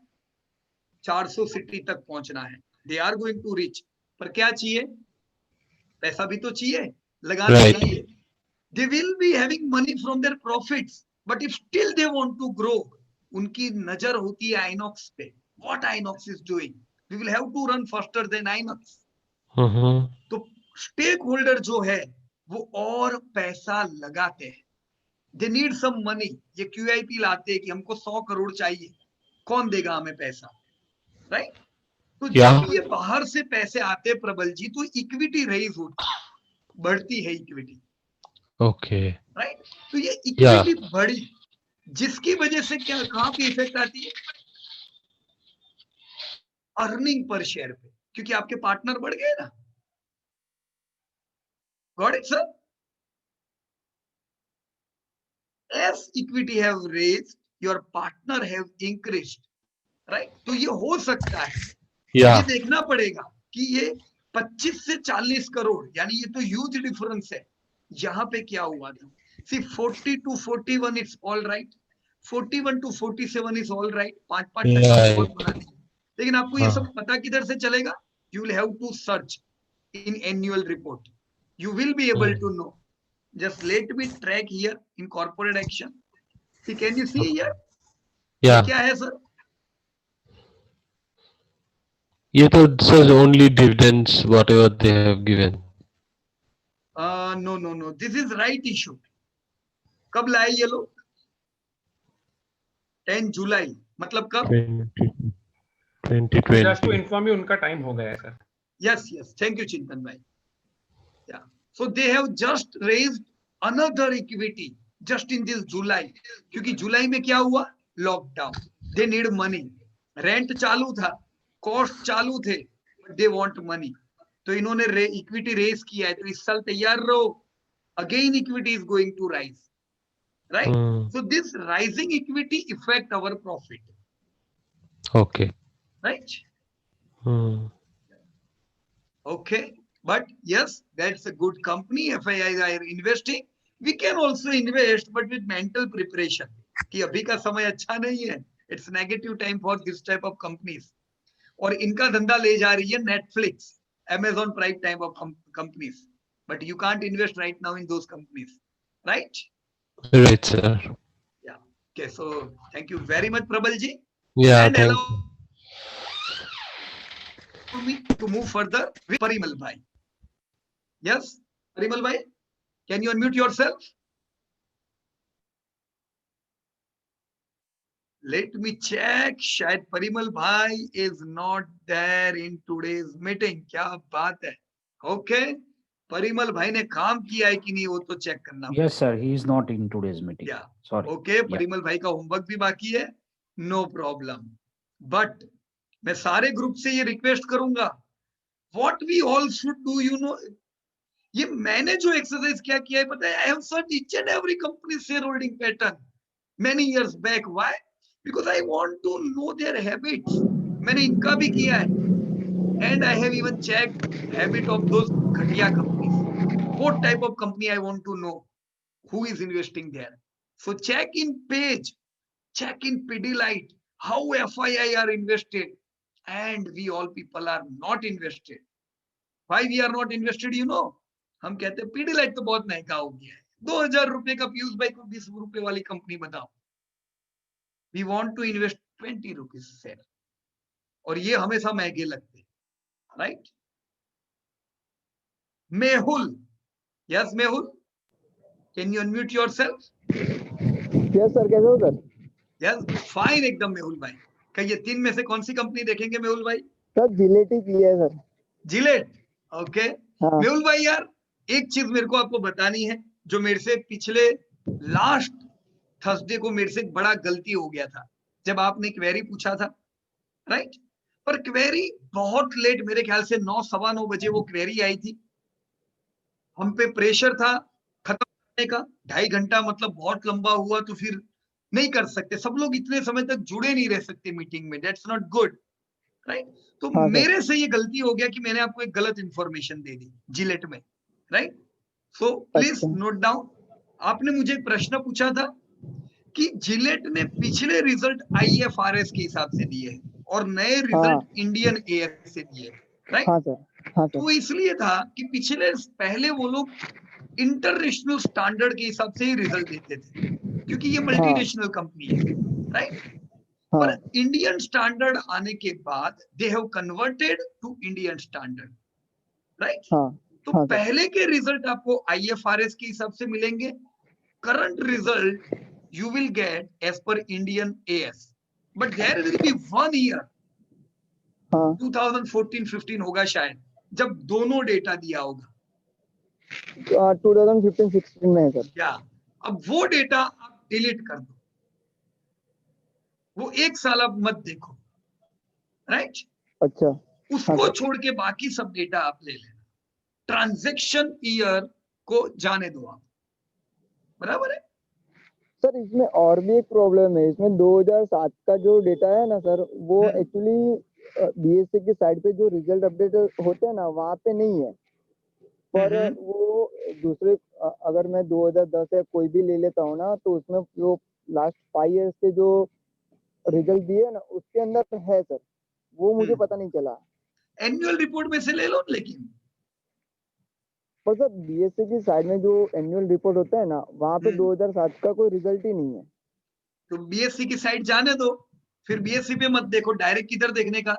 400 सिटी तक पहुंचना है. They are going to reach, पर क्या चाहिए? पैसा भी तो चाहिए, लगाना Right. चाहिए. They will be having money from their profits, but if still they want to grow, उनकी नजर होती है आइनॉक्स पे. What Inox is doing, we will have to run faster than Inox. तो स्टेक होल्डर जो है वो और पैसा लगाते हैं. They need some money. ये QIP लाते हैं कि हमको 100 करोड़ चाहिए, कौन देगा हमें पैसा, राइट? तो Yeah. जब ये बाहर से पैसे आते प्रबल जी, तो इक्विटी रेज होती, बढ़ती है इक्विटी, Okay. राइट? तो ये इक्विटी बढ़ी, जिसकी वजह से क्या कहां पे इफेक्ट आती है? अर्निंग पर शेयर पे, क्योंकि आपके पार्टनर बढ़ गए ना. Got it sir? As equity have raised, your partner have increased, right? तो ये हो सकता है. Yeah. ये देखना पड़ेगा कि ये 25 से 40 करोड़, यानी ये तो ह्यूज डिफरेंस है. यहाँ पे क्या हुआ था? See 40 to 41 it's all right, 41 to 47 is all right. 5-5 Right. बना दी. लेकिन आपको ये सब पता किधर से चलेगा? You will have to search in annual report. You will be able to know. Just let me track here in corporate action. See, can you see here? Yeah. क्या है सर? ये तो sir only dividends whatever they have given. No. This is right issue. कब लाए ये लोग? 10 जुलाई, मतलब कब? 2020. जस्ट टू इन्फॉर्म यू, उनका टाइम हो गया है sir. Yes. Thank you, Chintan bhai. Yeah. So they have just raised another equity just in this July. क्योंकि जुलाई में क्या हुआ? Lockdown. They need money. Rent चालू था, कॉस्ट चालू थे, but they want money. तो इन्होंने इक्विटी रेज किया है. तो इस साल तैयार रहो. Again equity is going to rise. Right? So this rising equity affect our profit. Okay. Right? Okay. But yes, that's a good company. FIIs are investing. We can also invest, but with mental preparation. कि अभी का समय अच्छा नहीं है. It's negative time for this type of companies. और इनका धंधा ले जा रही है Netflix, Amazon Prime type of companies. But you can't invest right now in those companies. Right? Right, sir. Yeah. Okay. So thank you very much, Prabal ji. Yeah, And thank allow me to move further with Parimal Bhai. Yes, Parimal Bhai, can you unmute yourself? Let me check. शायद परिमल भाई is not there in today's meeting. क्या बात है? Okay. Parimal भाई ने काम किया है कि नहीं वो तो चेक करना पड़ेगा. Yes, sir. He is not in today's meeting. Yeah. Sorry. Okay. Yeah. Parimal भाई का होमवर्क भी बाकी है. No problem. But मैं सारे ग्रुप से ये रिक्वेस्ट करूंगा. What we all should do, you know, ये मैंने जो एक्सरसाइज क्या किया है पता है? I have searched each and every company's shareholding pattern many years back. Why? Because I want to know their habits. मैंने इनका भी किया है. And I have even checked habit of those घटिया companies. What type of company I want to know? Who is investing there? So check in Page, check in Pidilite, how FII are invested. And we all people are not invested. Why we are not invested, you know? हम कहते हैं Pidilite तो बहुत महंगा हो गया है. 2000 रुपए का पीयूष भाई को 20 रुपए वाली कंपनी बताओ. We want to invest 20 rupees share. और ये हमेशा महंगे लगते हैं. Right? Mehul. Yes, Mehul. Can you unmute yourself? Yes sir, कैसे हो सर? Yes, fine एकदम मेहुल भाई. कहिए 3 में से कौन सी कंपनी देखेंगे मेहुल भाई? सर जिलेट ही किया है सर. जिलेट. ओके. हाँ. मेहुल भाई यार एक चीज मेरे को आपको बतानी है जो मेरे से पिछले लास्ट थर्सडे को मेरे से एक बड़ा गलती हो गया था जब आपने क्वेरी पूछा था. राइट. पर क्वेरी बहुत लेट, मेरे ख्याल से 9, सवा 9 बजे वो क्वेरी आई थी. हम पे प्रेशर था खत्म करने का. 2.5 घंटा मतलब बहुत लंबा हुआ तो फिर नहीं कर सकते. सब लोग इतने समय तक जुड़े नहीं रह सकते मीटिंग में. That's not good. राइट. तो हाँ, मेरे से ये गलती हो गया कि मैंने आपको एक गलत इंफॉर्मेशन दे दी जिलेट में. Right. So please note down. आपने मुझे एक प्रश्न पूछा था कि जिलेट ने पिछले रिजल्ट IFRS के हिसाब से दिए हैं और नए रिजल्ट इंडियन AS से दिए. राइट. हाँ सर. हाँ सर. तो इसलिए था कि पहले वो लोग इंटरनेशनल स्टैंडर्ड के हिसाब से ही रिजल्ट देते थे क्योंकि ये मल्टीनेशनल कंपनी है. राइट. पर इंडियन स्टैंडर्ड आने के बाद they have converted to Indian standard. Right. तो पहले के रिजल्ट आपको IFRS के हिसाब से मिलेंगे. Current result you will get as per Indian AS. But there will be 1 year 2014-15 होगा शायद जब दोनों डेटा दिया होगा. 2015-16 में है सर. क्या अब वो डेटा आप डिलीट कर दो. वो 1 साल आप मत देखो. राइट. अच्छा. उसको छोड़ के बाकी सब डेटा आप ले लेना. ट्रांजैक्शन ईयर को जाने दो आप. बराबर है सर. इसमें और भी एक प्रॉब्लम है. इसमें 2007 का जो डेटा है ना सर, वो एक्चुअली BSE की साइड पे जो रिजल्ट अपडेट होते हैं ना वहाँ पे नहीं है. पर वो दूसरे अगर मैं 2010 से कोई भी ले लेता हूँ ना तो उसमें जो लास्ट 5 इयर्स के जो रिजल्ट दिए ना उसके अंदर है सर. वो मुझे पता नहीं चला. एनुअल रिपोर्ट में से ले लो. लेकिन पर सर BSE की साइड में जो एनुअल रिपोर्ट होता है ना वहाँ पे 2007 का कोई रिजल्ट ही नहीं है. तो BSE की साइड जाने दो. फिर BSE पे मत देखो. डायरेक्ट किधर देखने का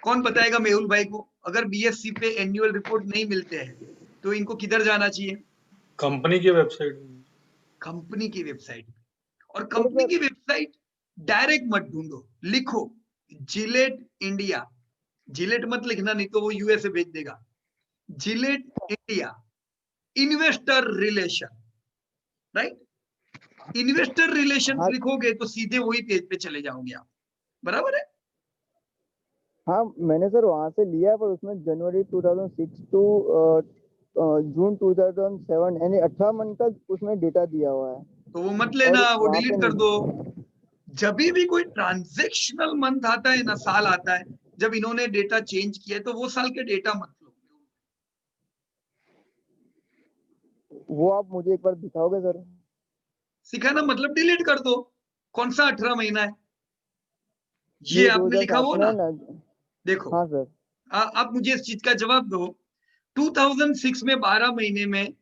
कौन बताएगा मेहुल भाई को? अगर BSE पे एनुअल रिपोर्ट नहीं मिलते हैं तो इनको किधर जाना चाहिए? कंपनी की वेबसाइट. कंपनी की वेबसाइट. और कंपनी की वेबसाइट डायरेक्ट मत ढूंढो. लिखो जिलेट इंडिया. जिलेट मत लिखना नहीं तो वो USA भेज देगा. Gillette India investor relation. Right. Investor relation लिखोगे तो सीधे वही पेज पे चले जाओगे आप. बराबर है. हाँ मैंने सर वहां से लिया है पर उसमें जनवरी 2006 टू जून 2007 यानी 18 मंथ का उसमें डेटा दिया हुआ है. तो वो मत लेना. वो डिलीट कर दो. जब भी कोई ट्रांजैक्शनल मंथ आता है ना, साल आता है, जब इन्होंने डेटा चेंज किया है तो वो साल के डेटा मत लो. वो आप मुझे एक बार दिखाओगे सर? सिखाना मतलब डिलीट कर दो. कौन सा 18 महीना है ये आपने लिखा हो ना. देखो. हाँ सर. आप मुझे इस चीज का जवाब दो. 2006 में 12 महीने में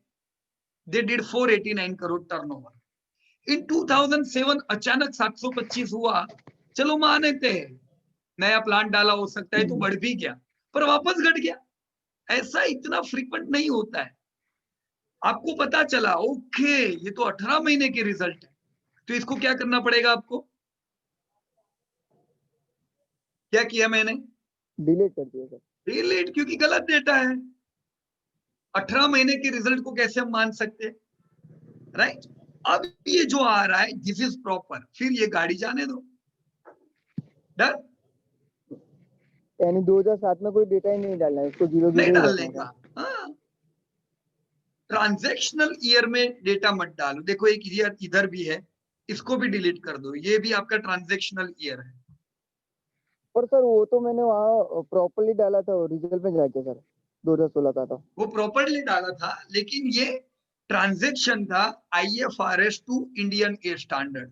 दे डिड 489 करोड़ टर्नओवर. इन 2007 अचानक 725 हुआ चलो मानते हैं नया प्लांट डाला, हो सकता है तो बढ़ भी गया, पर वापस घट गया। ऐसा इतना फ्रीक्वेंट नहीं होता है। आपको पता चला ओके ये तो 18 महीने के रिजल्ट है, तो इसको क्या करना पड़ेगा आपको? क्या किया मैंने? डिलीट कर दिया सर। डिलीट, क्योंकि गलत डेटा है। 18 महीने के रिजल्ट को कैसे हम मान सकते हैं? राइट। अब ये जो आ रहा है दिस इज प्रॉपर, फिर ये गाड़ी जाने दो। डन। यानी 2007 में कोई डेटा ही नहीं डालना है, इसको 0 नहीं 0 ही डालने रखना का। था। हाँ, ट्रांजैक्शनल ईयर में डेटा मत डालो। देखो एक ईयर इधर भी है, इसको भी डिलीट कर दो, ये भी आपका ट्रांजैक्शनल ईयर है। पर सर वो तो मैंने वहाँ प्रॉपरली डाला था रिजल्ट में जाके सर, 2016 का था। वो प्रॉपरली डाला था, लेकिन ये ट्रांजैक्शन था IFRS to Indian A standard,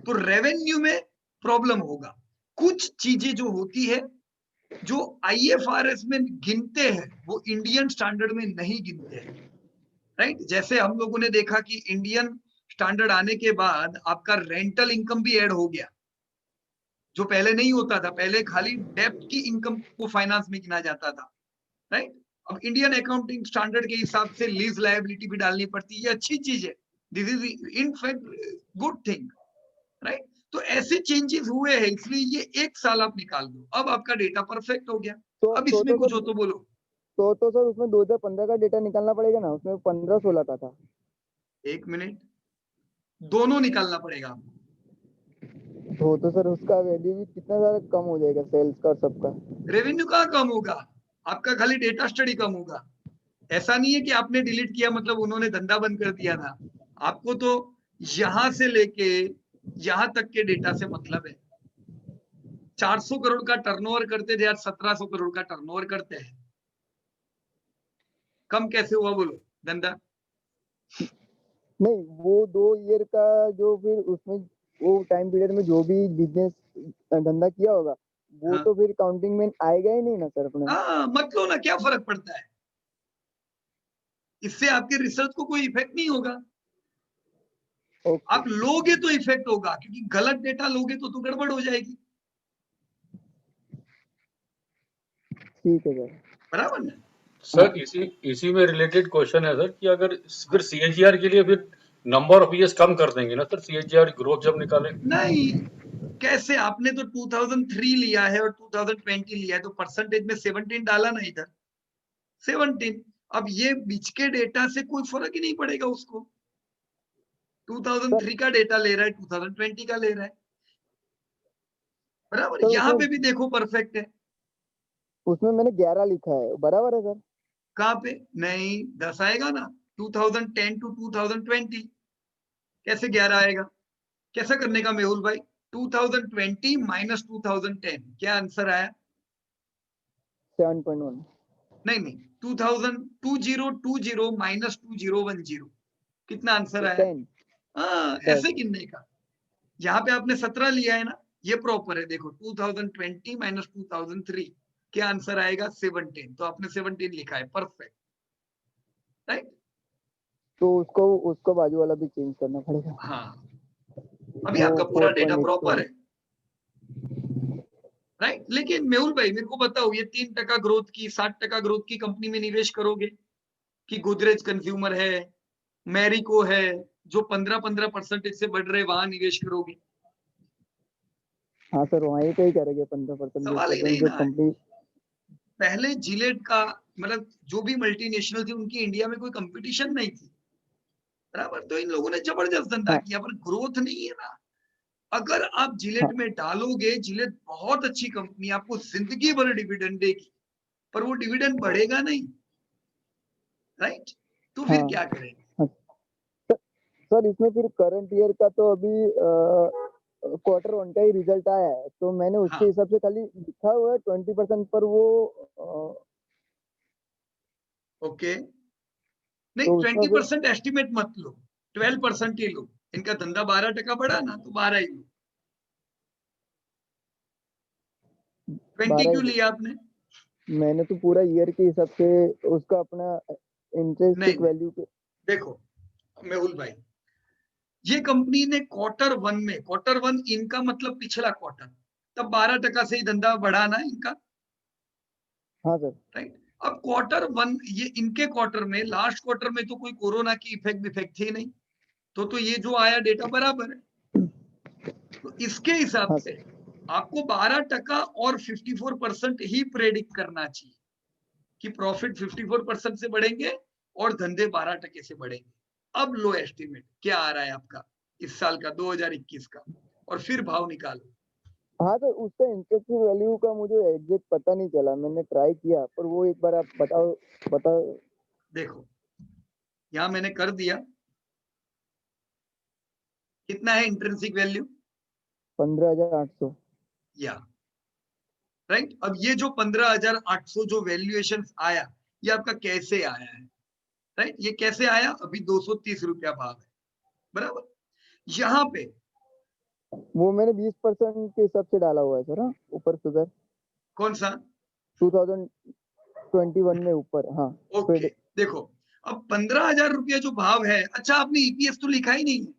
तो रेवेन्यू में प्रॉब्लम होगा। कुछ चीजें जो होती है जो IFRS में गिनते हैं वो इंडियन स्टैंडर्ड में नहीं गिनते हैं। राइट। जैसे हम लोगों ने देखा कि इंडियन स्टैंडर्ड आने के बाद आपका रेंटल इनकम भी ऐड हो गया, जो पहले नहीं होता था। पहले खाली डेब्ट की इनकम को फाइनेंस में गिना जाता था। राइट। अब इंडियन अकाउंटिंग स्टैंडर्ड के हिसाब से लीज लायबिलिटी भी डालनी पड़ती है, ये अच्छी चीज है, this is in fact good thing. Right. तो ऐसे चेंजेस हुए हैं, इसलिए ये 1 साल आप निकाल दो, अब आपका डेटा परफेक्ट हो गया। अब इसमें कुछ हो तो बोलो। तो सर उसमें 2015 का डेटा निकालना पड़ेगा ना, उसमें 15-16 का था। 1 मिनट, दोनों निकालना पड़ेगा आपको। तो सर उसका वैल्यू भी कितना ज्यादा कम हो जाएगा, सेल्स का और सबका। रेवेन्यू कहाँ कम होगा, आपका खाली डेटा स्टडी कम होगा। ऐसा नहीं है कि आपने डिलीट किया मतलब उन्होंने धंधा बंद कर दिया था। आपको तो यहां से लेके यहां तक के डेटा से मतलब है। 400 करोड़ का टर्नओवर करते थे, आज 1700 करोड़ का टर्नओवर करते हैं। कम कैसे हुआ बोलो धंधा? नहीं, वो 2 ईयर का जो फिर उसमें वो टाइम पीरियड में जो भी बिजनेस धंधा किया होगा वो हाँ। तो फिर काउंटिंग में आएगा ही नहीं ना सर अपने। हाँ, मत लो ना, क्या फर्क पड़ता है, इससे आपके रिसर्च को कोई इफेक्ट नहीं होगा। ओके, आप लोगे तो इफेक्ट होगा, क्योंकि गलत डेटा लोगे तो गड़बड़ हो जाएगी। ठीक है सर। बराबर ना? सर इसी में रिलेटेड क्वेश्चन है सर कि अगर फिर CAGR के लिए फिर नंबर ऑफ ईयर्स कम कर देंगे ना सर, CAGR ग्रोथ जब निकाले? नहीं, कैसे? आपने तो 2003 लिया है और 2020 लिया है, तो परसेंटेज में 17 डाला ना इधर, 17। अब ये बीच के डेटा से कोई फर्क ही नहीं पड़ेगा उसको। 2003 का डेटा ले रहा है, 2020 का ले रहा है, बराबर। तो यहाँ पे भी देखो परफेक्ट है। उसमें मैंने 11 लिखा है, बराबर है सर? कहाँ पे? नहीं, 10 आएगा ना। 2010 टू 2020 कैसे 11 आएगा? कैसा करने का मेहुल भाई? 2020 माइनस 2010, क्या आंसर आया? 7.1। नहीं, 2020 माइनस 2010, कितना आंसर आया? 10। हाँ, ऐसे गिनने का। यहाँ पे आपने 17 लिया है ना, ये प्रॉपर है। देखो 2020 माइनस 2003, क्या आंसर आएगा? 17, तो आपने 17 लिखा है, परफेक्ट। राइट। तो उसको बाजू वाला भी चेंज करना पड़ेगा। हाँ, अभी आपका पूरा डेटा प्रॉपर है। राइट। लेकिन मेहुल भाई मेरे को बताओ, ये 3% ग्रोथ की, 60% ग्रोथ की कंपनी में निवेश करोगे कि गोदरेज कंज्यूमर है, मैरिको है, जो 15% से बढ़ रहे, वहां निवेश करोगे? हाँ सर, वहीं पे ही करेंगे 15% सवाल ही नहीं जो ना। कंपनी। पहले जिलेट का मतलब जो भी मल्टीनेशनल थी उनकी इंडिया में कोई कंपटीशन नहीं थी, बराबर। तो इन लोगों ने जबरदस्त धंधा हाँ, किया, पर ग्रोथ नहीं है ना। अगर आप जिलेट हाँ, में डालोगे, जिलेट बहुत अच्छी कंपनी, आपको जिंदगी भर डिविडेंड देगी, पर वो डिविडेंड बढ़ेगा नहीं। राइट। तो फिर हाँ, क्या करेंगे? हाँ। सर इसमें फिर करंट ईयर का तो अभी Q1 का ही रिजल्ट आया है, तो मैंने उसके हाँ, हिसाब से खाली लिखा हुआ है 20%, पर वो ओके। नहीं, तो उसका फिर 20% एस्टिमेट मत लो, 12% ही लो। इनका धंधा 12% बढ़ा ना, तो 12 ही लो। 20 12 क्यों ही लिया आपने? मैंने तो पूरा ईयर के हिसाब से उसका अपना इंटरेस्ट नहीं, वैल्यू पे। देखो मेहुल भाई, ये कंपनी ने क्वार्टर वन इनका मतलब पिछला क्वार्टर, तब 12% से ही धंधा बढ़ा ना इनका, हाँ सर। राइट। अब क्वार्टर वन, ये इनके क्वार्टर में, लास्ट क्वार्टर में तो कोई कोरोना की इफेक्ट थी नहीं, तो ये जो आया डेटा बराबर है। तो इसके हिसाब से आपको 12% और 54% ही प्रेडिक्ट करना चाहिए कि प्रॉफिट 54% से बढ़ेंगे और धंधे 12% से बढ़ेंगे। अब लो एस्टिमेट क्या आ रहा है आपका इस साल का 2021 का, और फिर भाव निकालो। हाँ तो उसका इंटरेस्टिंग वैल्यू का मुझे एग्जैक्ट पता नहीं चला, मैंने ट्राई किया, पर वो एक बार आप बताओ। देखो यहां मैंने कर दिया, कितना है इंट्रिंसिक वैल्यू? 15,800। या राइट। अब ये जो 15,800 जो वैल्यूएशन आया, ये आपका कैसे आया है? राइट, ये कैसे आया? अभी 230 रुपया भाव है, बराबर। यहाँ पे वो मैंने 20% के हिसाब से डाला हुआ है सर। हाँ, ऊपर फिगर कौन सा? 2021 में ऊपर। हाँ ओके, देखो अब 15,000 रुपया जो भाव है, अच्छा आपने ईपीएस तो लिखा ही नहीं है,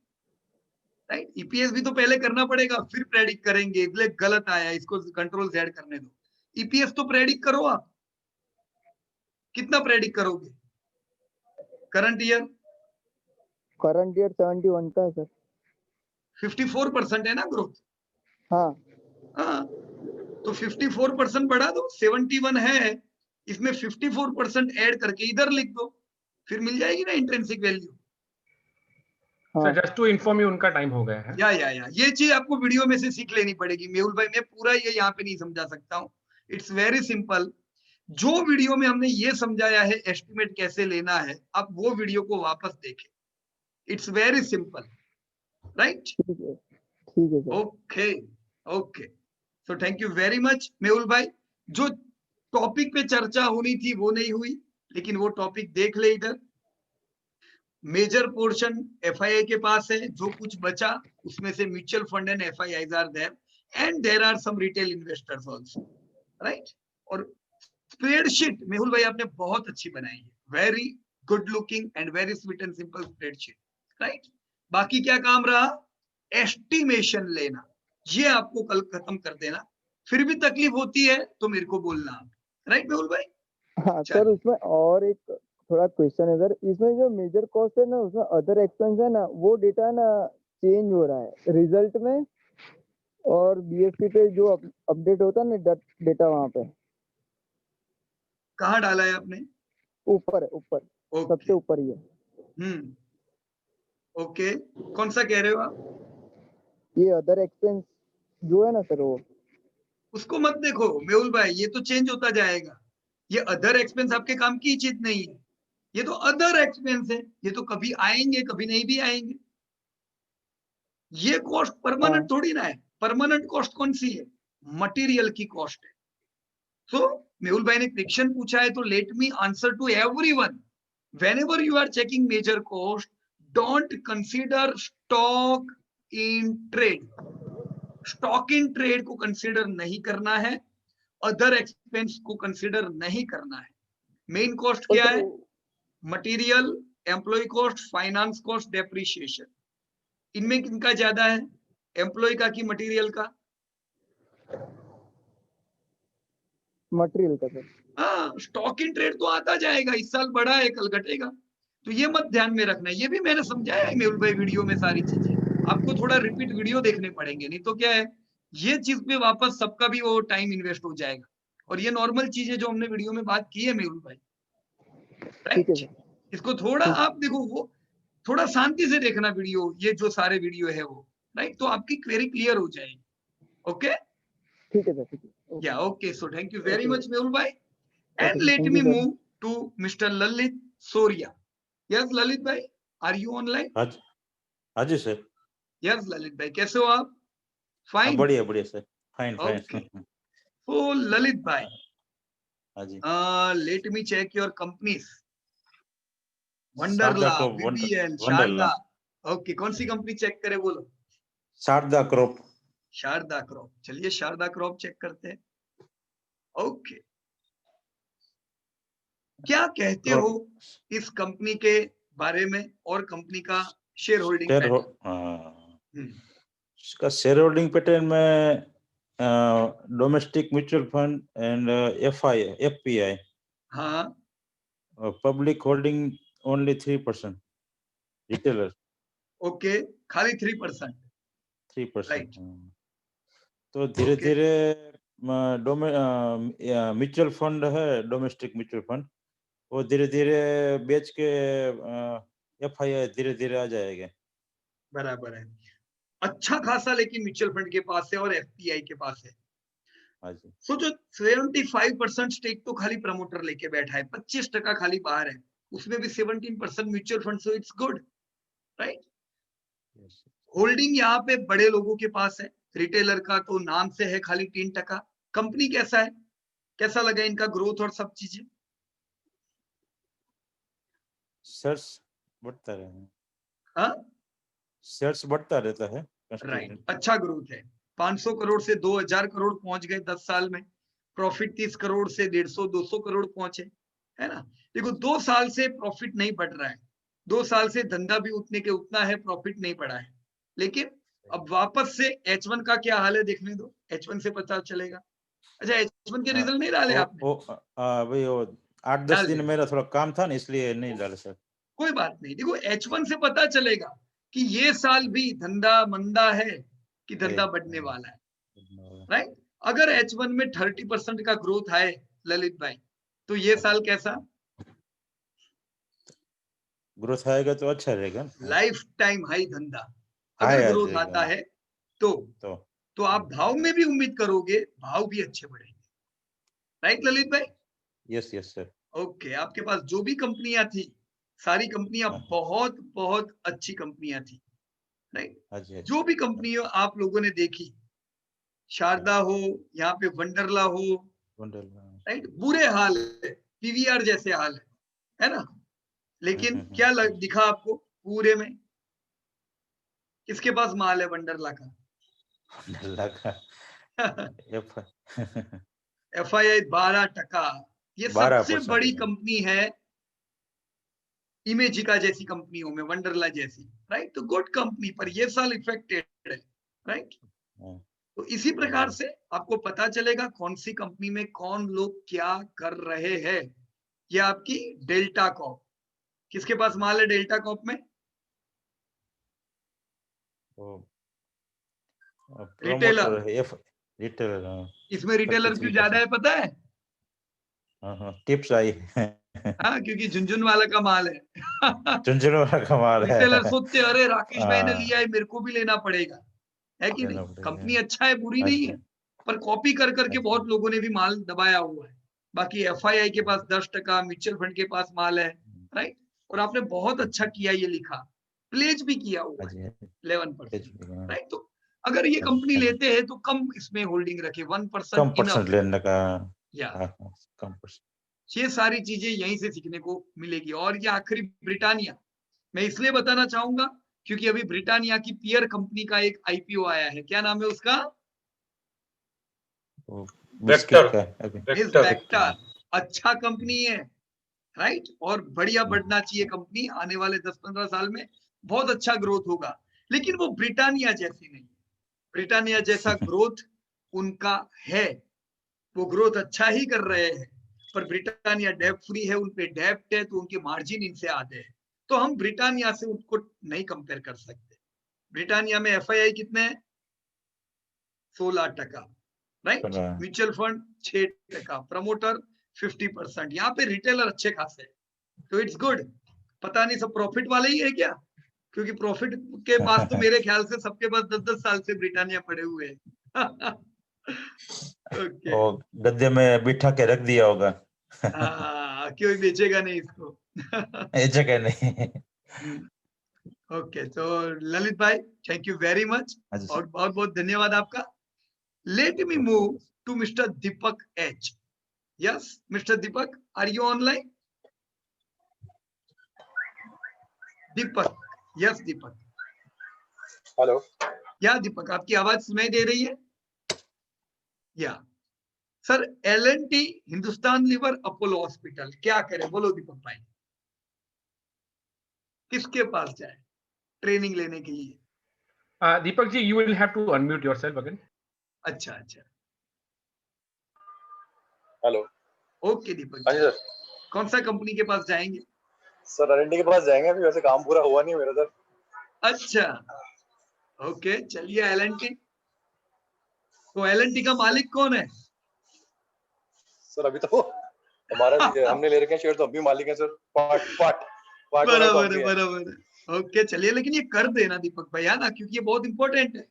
राइट। ईपीएस भी तो पहले करना पड़ेगा, फिर प्रेडिक्ट करेंगे, इसलिए गलत आया, इसको कंट्रोल जेड करने दो। ईपीएस तो प्रेडिक्ट करो आप, कितना प्रेडिक्ट करोगे? करंट ईयर 71 का है सर। 54% है ना ग्रोथ। हाँ हाँ, तो 54% बढ़ा दो, 71 है, इसमें 54% ऐड करके इधर लिख दो, फिर मिल जाएगी ना intrinsic value. Sir just to inform you, उनका टाइम हो गया है। या ये चीज आपको वीडियो में से सीख लेनी पड़ेगी मेहुल भाई, मैं पूरा ये यहाँ पे नहीं समझा सकता हूँ। इट्स वेरी सिंपल, जो वीडियो में हमने ये समझाया है एस्टिमेट कैसे लेना है, आप वो वीडियो को वापस देखें। It's very simple, right. ठीक है sir. Okay okay, so thank you very much Mehul भाई। जो टॉपिक पे चर्चा होनी थी वो नहीं हुई, लेकिन वो टॉपिक देख ले इधर। मेजर पोर्शन एफआईआई के पास है, जो कुछ बचा उसमें से mutual fund and FIIs are there, and there are some retail investors also, right. और स्प्रेडशीट मेहुल भाई आपने बहुत अच्छी बनाई है, very good looking and very sweet and simple spreadsheet, right. बाकी क्या काम रहा? एस्टिमेशन लेना, ये आपको कल खत्म कर देना। फिर भी तकलीफ होती है तो मेरे को बोलना आप, राइट मेहुल भाई? हाँ सर, उसमें और एक थोड़ा क्वेश्चन है सर, इसमें जो मेजर कॉस्ट है ना, उसमें अदर एक्सपेंस है ना, वो डेटा है ना चेंज हो रहा है रिजल्ट में, और बीएससी पे जो अपडेट होता है ना डेटा, वहां पे कहाँ डाला है आपने? ऊपर सबसे ऊपर ही है। ओके, कौन सा कह रहे हो आप? ये अदर एक्सपेंस जो है ना सर, वो उसको मत देखो मेहुल भाई, ये तो चेंज होता जाएगा। ये अदर एक्सपेंस आपके काम की चीज नहीं है, ये तो अदर एक्सपेंस है, ये तो कभी आएंगे कभी नहीं भी आएंगे। ये कॉस्ट परमानेंट थोड़ी ना है। परमानेंट कॉस्ट कौन सी है? मटेरियल की कॉस्ट है। तो मेहुल भाई ने क्वेश्चन पूछा है, तो let me answer to everyone. whenever you are checking major cost, don't consider stock in trade. Stock in trade को कंसीडर नहीं करना है, अदर एक्सपेंस को कंसीडर नहीं करना है। मेन कॉस्ट क्या है? Material, employ cost, finance cost, depreciation. इनमें किनका ज्यादा है, एम्प्लॉय का कि मटेरियल का? मटेरियल का सर। हाँ, स्टॉक इन ट्रेड तो आता जाएगा, इस साल बढ़ा है कल घटेगा, तो ये मत ध्यान में रखना। ये भी मैंने समझाया है मेहुल भाई वीडियो में, सारी चीजें आपको थोड़ा रिपीट वीडियो देखने पड़ेंगे, नहीं तो क्या है, ये चीज पे वापस सबका भी वो टाइम इन्वेस्ट हो जाएगा। और ये नॉर्मल चीजें जो हमने वीडियो में बात की है मेहुल भाई, राइट। इसको थोड़ा आप देखो, वो थोड़ा शांति से देखना वीडियो, ये जो सारे वीडियो है वो, राइट, तो आपकी क्वेरी क्लियर हो जाएगी। ओके, ठीक है सर, ठीक है। Yeah okay, so thank you very much Mehul भाई, and let me move to mister Lalit Soriya. Yes Lalit भाई, आर यू ऑनलाइन? हाँ जी सर। यस ललित भाई, कैसे हो आप? फाइन, बढ़िया बढ़िया सर, फाइन ओके। तो ललित भाई, हाँ जी, let me check your companies. Wonderla, BBL, Wonderla. Sharda. Okay, कौन सी कंपनी चेक करे बोलो? शारदा क्रॉप। शारदा क्रॉप, चलिए शारदा क्रॉप चेक करते हैं। ओके, क्या कहते हो इस कंपनी के बारे में और कंपनी का शेयर होल्डिंग शेयर पैटर्न। इसका शेयर होल्डिंग पैटर्न में domestic mutual fund and FPI, हाँ, public holding only 3%, retailer okay, खाली 3%। 3%। Right. तो धीरे Okay. धीरे म्यूचुअल फंड है, डोमेस्टिक म्यूचुअल फंड, वो धीरे धीरे बेच के FII धीरे धीरे आ जाएगा। बराबर है, अच्छा खासा लेकिन म्यूचुअल फंड के पास है और FPI के पास है। हाँ जी। सोचो 75% स्टेक तो खाली प्रमोटर लेके बैठा है, 25% खाली बाहर है, उसमें भी 17% mutual fund, so it's good, right. Holding यहाँ पे बड़े लोगों के पास है, रिटेलर का तो नाम से है खाली 3%। कंपनी कैसा है, कैसा लगा इनका ग्रोथ और सब चीजें? शेयर्स बढ़ता रहे, हाँ, शेयर्स बढ़ता रहता है। राइट, अच्छा ग्रोथ है, 500 करोड़ से 2000 करोड़ पहुंच गए 10 साल में। प्रॉफिट 30 करोड़ से 150-200 करोड़ पहुंचे, है ना। देखो 2 साल से प्रॉफिट नहीं बढ़ रहा है, 2 साल से धंधा भी उतने के उतना है, प्रॉफिट नहीं बढ़ा है। लेकिन अब वापस से H1 का क्या हाल है देखने दो, H1 से पता चलेगा। अच्छा, H1 के रिजल्ट नहीं डाले आपने? भाई वो 8-10 दिन मेरा थोड़ा काम था ना, इसलिए नहीं डाले सर। कोई बात नहीं, देखो H1 से पता चलेगा कि ये साल भी धंधा मंदा है कि धंधा बढ़ने वाला है, राइट। अगर H1 में 30% का ग्रोथ आए ललित भाई, तो ये साल कैसा ग्रोथ आएगा तो अच्छा रहेगा। लाइफ टाइम हाई धंधा अगर ग्रोथ आता है तो आप भाव में भी उम्मीद करोगे, भाव भी अच्छे बढ़ेंगे, राइट ललित भाई? Yes yes sir. ओके, आपके पास जो भी कंपनियां थी, सारी कंपनियां बहुत बहुत अच्छी कंपनियां थी, राइट। जो भी कंपनी आप लोगों ने देखी, शारदा हो, यहाँ पे वंडरला हो, राइट, बुरे हाल है, PVR जैसे हाल है ना। लेकिन क्या दिखा आपको पूरे में? किसके पास माल है वंडरला का? FII 12%। ये सबसे बड़ी कंपनी है इमेजिका जैसी कंपनियों में, वंडरला जैसी, राइट। तो गुड कंपनी, पर ये साल इफेक्टेड है, राइट। तो इसी प्रकार से आपको पता चलेगा कौन सी कंपनी में कौन लोग क्या कर रहे हैं। ये आपकी डेल्टा कॉर्प, किसके पास माल है डेल्टा कॉर्प में? रिटेलर, इसमें रिटेलर क्यों ज्यादा है पता है? Tips I. हाँ, क्योंकि झुंझुन वाला का माल है। झुंझुन वाला का माल है। रिटेलर सोचते अरे राकेश भाई ने लिया है, मेरे को भी लेना पड़ेगा, है कि नहीं? कंपनी अच्छा है, बुरी नहीं है, पर कॉपी कर करके बहुत लोगों ने भी माल दबाया हुआ है। बाकी FII के पास 10%, म्यूचुअल फंड के पास माल है, राइट। और आपने बहुत अच्छा किया, ये लिखा, प्लेज भी किया हुआ है 11%, राइट। तो अगर ये कंपनी लेते हैं तो कम इसमें होल्डिंग रखे, 1% लेने का, कम परसेंट। ये सारी चीजें यहीं से सीखने को मिलेगी। और ये आखिरी ब्रिटानिया, मैं इसलिए बताना चाहूंगा क्योंकि अभी ब्रिटानिया की पीयर कंपनी का एक IPO आया है। क्या नाम है उसका? वेक्टर। अच्छा कंपनी है, राइट। और बढ़िया बढ़ना चाहिए कंपनी, आने वाले 10-15 साल में बहुत अच्छा ग्रोथ होगा। लेकिन वो ब्रिटानिया जैसी नहीं, ब्रिटानिया जैसा ग्रोथ उनका है, वो ग्रोथ अच्छा ही कर रहे हैं, पर ब्रिटानिया डेब्ट फ्री है, उनपे डेब्ट है, तो उनके मार्जिन इनसे आते हैं। तो हम ब्रिटानिया से उनको नहीं कंपेयर कर सकते। ब्रिटानिया में FII कितने हैं? 16%, राइट। Mutual fund 6%, promoter 50%। यहाँ पे रिटेलर अच्छे खासे, तो इट्स गुड। पता नहीं सब प्रॉफिट वाले ही है क्या? क्योंकि प्रॉफिट के पास तो मेरे ख्याल से सबके पास 10-10 साल से ब्रिटानिया पड़े हुए हैं। Okay. गद्दे में बिठा के रख दिया होगा। क्यों बेचेगा नहीं इसको? बेचेगा नहीं। ओके, तो ललित भाई थैंक यू वेरी मच, और बहुत बहुत धन्यवाद आपका। Let me move to mister Deepak H। Yes mister Deepak, are you online? Deepak, yes Deepak. Hello. Yeah Deepak, आपकी आवाज सुनाई दे रही है? Yeah sir, L&T, Hindustan Lever, Apollo hospital, क्या करें बोलो दीपक भाई, किसके पास जाए? ट्रेनिंग लेने के लिए? Deepak ji, you will have to unmute yourself again. अच्छा अच्छा, हेलो। ओके दीपक हाँ जी जी, सर। कौन सा कंपनी के पास जाएंगे? सर एल के पास जाएंगे, अभी वैसे काम पूरा हुआ नहीं मेरा सर। अच्छा, ओके, चलिए L&T। तो L&T का मालिक कौन है? सर अभी तो हमारा भी हमने ले रखे हैं शेयर, तो हम भी मालिक हैं सर। पार्ट ओनर तो हम बराबर भी है, हैं। बराबर है। ओके चलिए, लेकिन ये कर देना दीपक भैया ना, क्योंकि ये बहुत इंपॉर्टेंट है।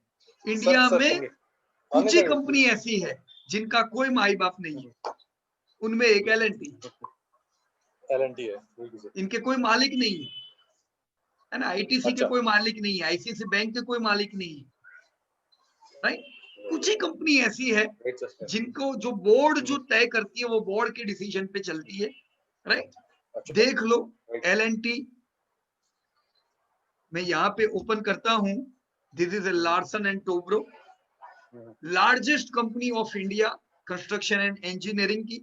इंडिया सर में हाँ कुछ नहीं ही सर, कंपनी ऐसी है जिनका कोई माई बाप नहीं है, उनमें एक L&T, L&T है बिल्कुल सर। इनके कोई मालिक नहीं है ना। ITC के अच्छा। कोई मालिक नहीं है, ICICI बैंक के कोई मालिक नहीं है, राइट। कुछ ही कंपनी ऐसी है राइट सर। जिनको जो बोर्ड जो तय करती है वो बोर्ड के डिसीजन पे चलती है, राइट। अच्छा। देख लो राइट। L&T, मैं यहाँ पे ओपन करता हूँ, this is a Larsen and Toubro, largest company of India construction and engineering की।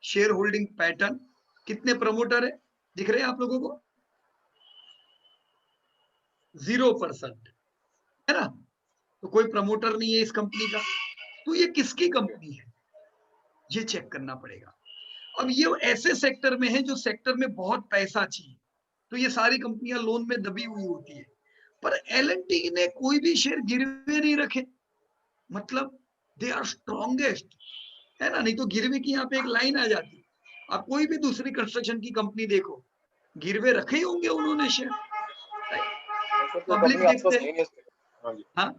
शेयर होल्डिंग पैटर्न, कितने प्रमोटर है दिख रहे हैं आप लोगों को? 0% है ना, तो कोई प्रमोटर नहीं है इस कंपनी का। तो ये किसकी कंपनी है, ये चेक करना पड़ेगा। अब ये ऐसे सेक्टर में है जो सेक्टर में बहुत पैसा चाहिए, तो ये सारी कंपनियां लोन में दबी हुई होती है। पर L&T ने कोई भी शेयर गिरवे नहीं रखे, मतलब दे आर स्ट्रॉन्गेस्ट, है ना। नहीं तो गिरवे की यहाँ पे एक लाइन आ जाती। आप कोई भी दूसरी कंस्ट्रक्शन की कंपनी देखो, गिरवे रखे ही होंगे उन्होंने शेयर। पब्लिक देखते हैं, हाँ जी, हाँ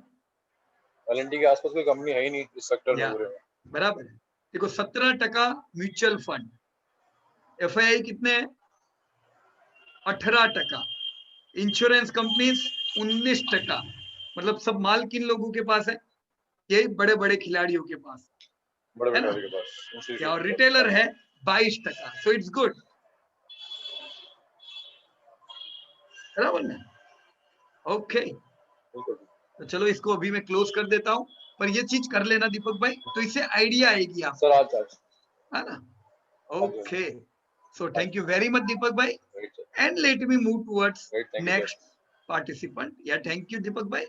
L&T के आसपास कोई कंपनी है ही नहीं इस सेक्टर में पूरे में। बराबर है। देखो 17% म्यूचुअल फंड, FII कितने हैं? 18%, इंश्योरेंस कंपनीज 19%, मतलब सब माल किन लोगों के पास है? यही बड़े बड़े खिलाड़ियों के पास, बड़े है ना। के पास। क्या और रिटेलर है 22%, सो इट्स गुड, बराबर ना। ओके, तो चलो इसको अभी मैं क्लोज कर देता हूं, पर ये चीज कर लेना दीपक भाई, तो इससे आइडिया आएगी आप, सर आज है ना। Okay, so thank you very much Deepak भाई, and let me move towards next participant. Yeah thank you Deepak भाई।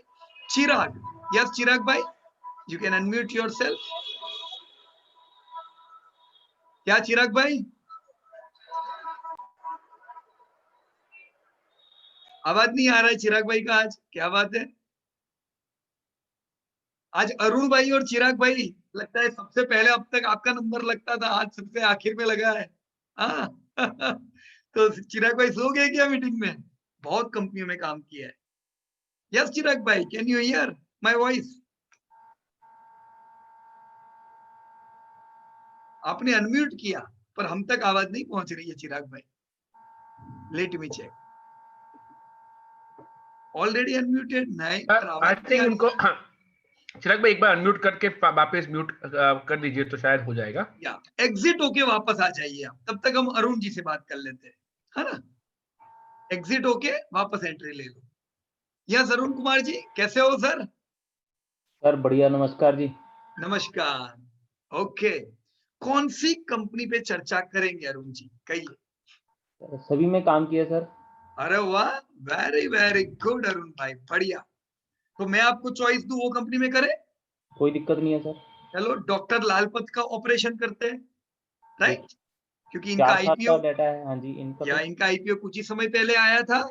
चिराग, यस चिराग भाई, यू कैन अनम्यूट योरसेल्फ। क्या चिराग भाई, आवाज नहीं आ रहा है चिराग भाई का आज, क्या बात है? आज अरुण भाई और चिराग भाई, लगता है सबसे पहले अब तक आपका नंबर लगता था, आज सबसे आखिर में लगा है। हाँ तो चिराग भाई सो गए क्या मीटिंग में? बहुत कंपनियों में काम किया है। यस चिराग भाई, can you here my voice? आपने अनम्यूट किया, पर हम तक आवाज नहीं पहुंच रही है चिराग भाई। Let me check, already unmuted नहीं, पर आई आवाज नहीं थिंक आ रही। उनको चिराग भाई एक बार अनम्यूट करके वापस म्यूट कर दीजिए तो शायद हो जाएगा। या एग्जिट होके वापस आ जाइए आप, तब तक हम अरुण जी से बात कर लेते हैं, है ना। एग्जिट होके वापस एंट्री ले लो। यस अरुण कुमार जी, कैसे हो सर? सर बढ़िया, नमस्कार जी। नमस्कार। ओके, कौन सी कंपनी पे चर्चा करेंगे अरुण जी, कहिए। सभी में काम किया सर। अरे वाह, वेरी वेरी गुड अरुण भाई, बढ़िया। तो मैं आपको चॉइस दूं, वो कंपनी में करें? कोई दिक्कत नहीं है सर। चलो डॉक्टर लालपत का ऑपरेशन करते हैं, राइट, क्योंकि इनका 4 साल आईपीओ, का डाटा है। हाँ जी, इनका आईपीओ कुछ ही समय पहले आया था।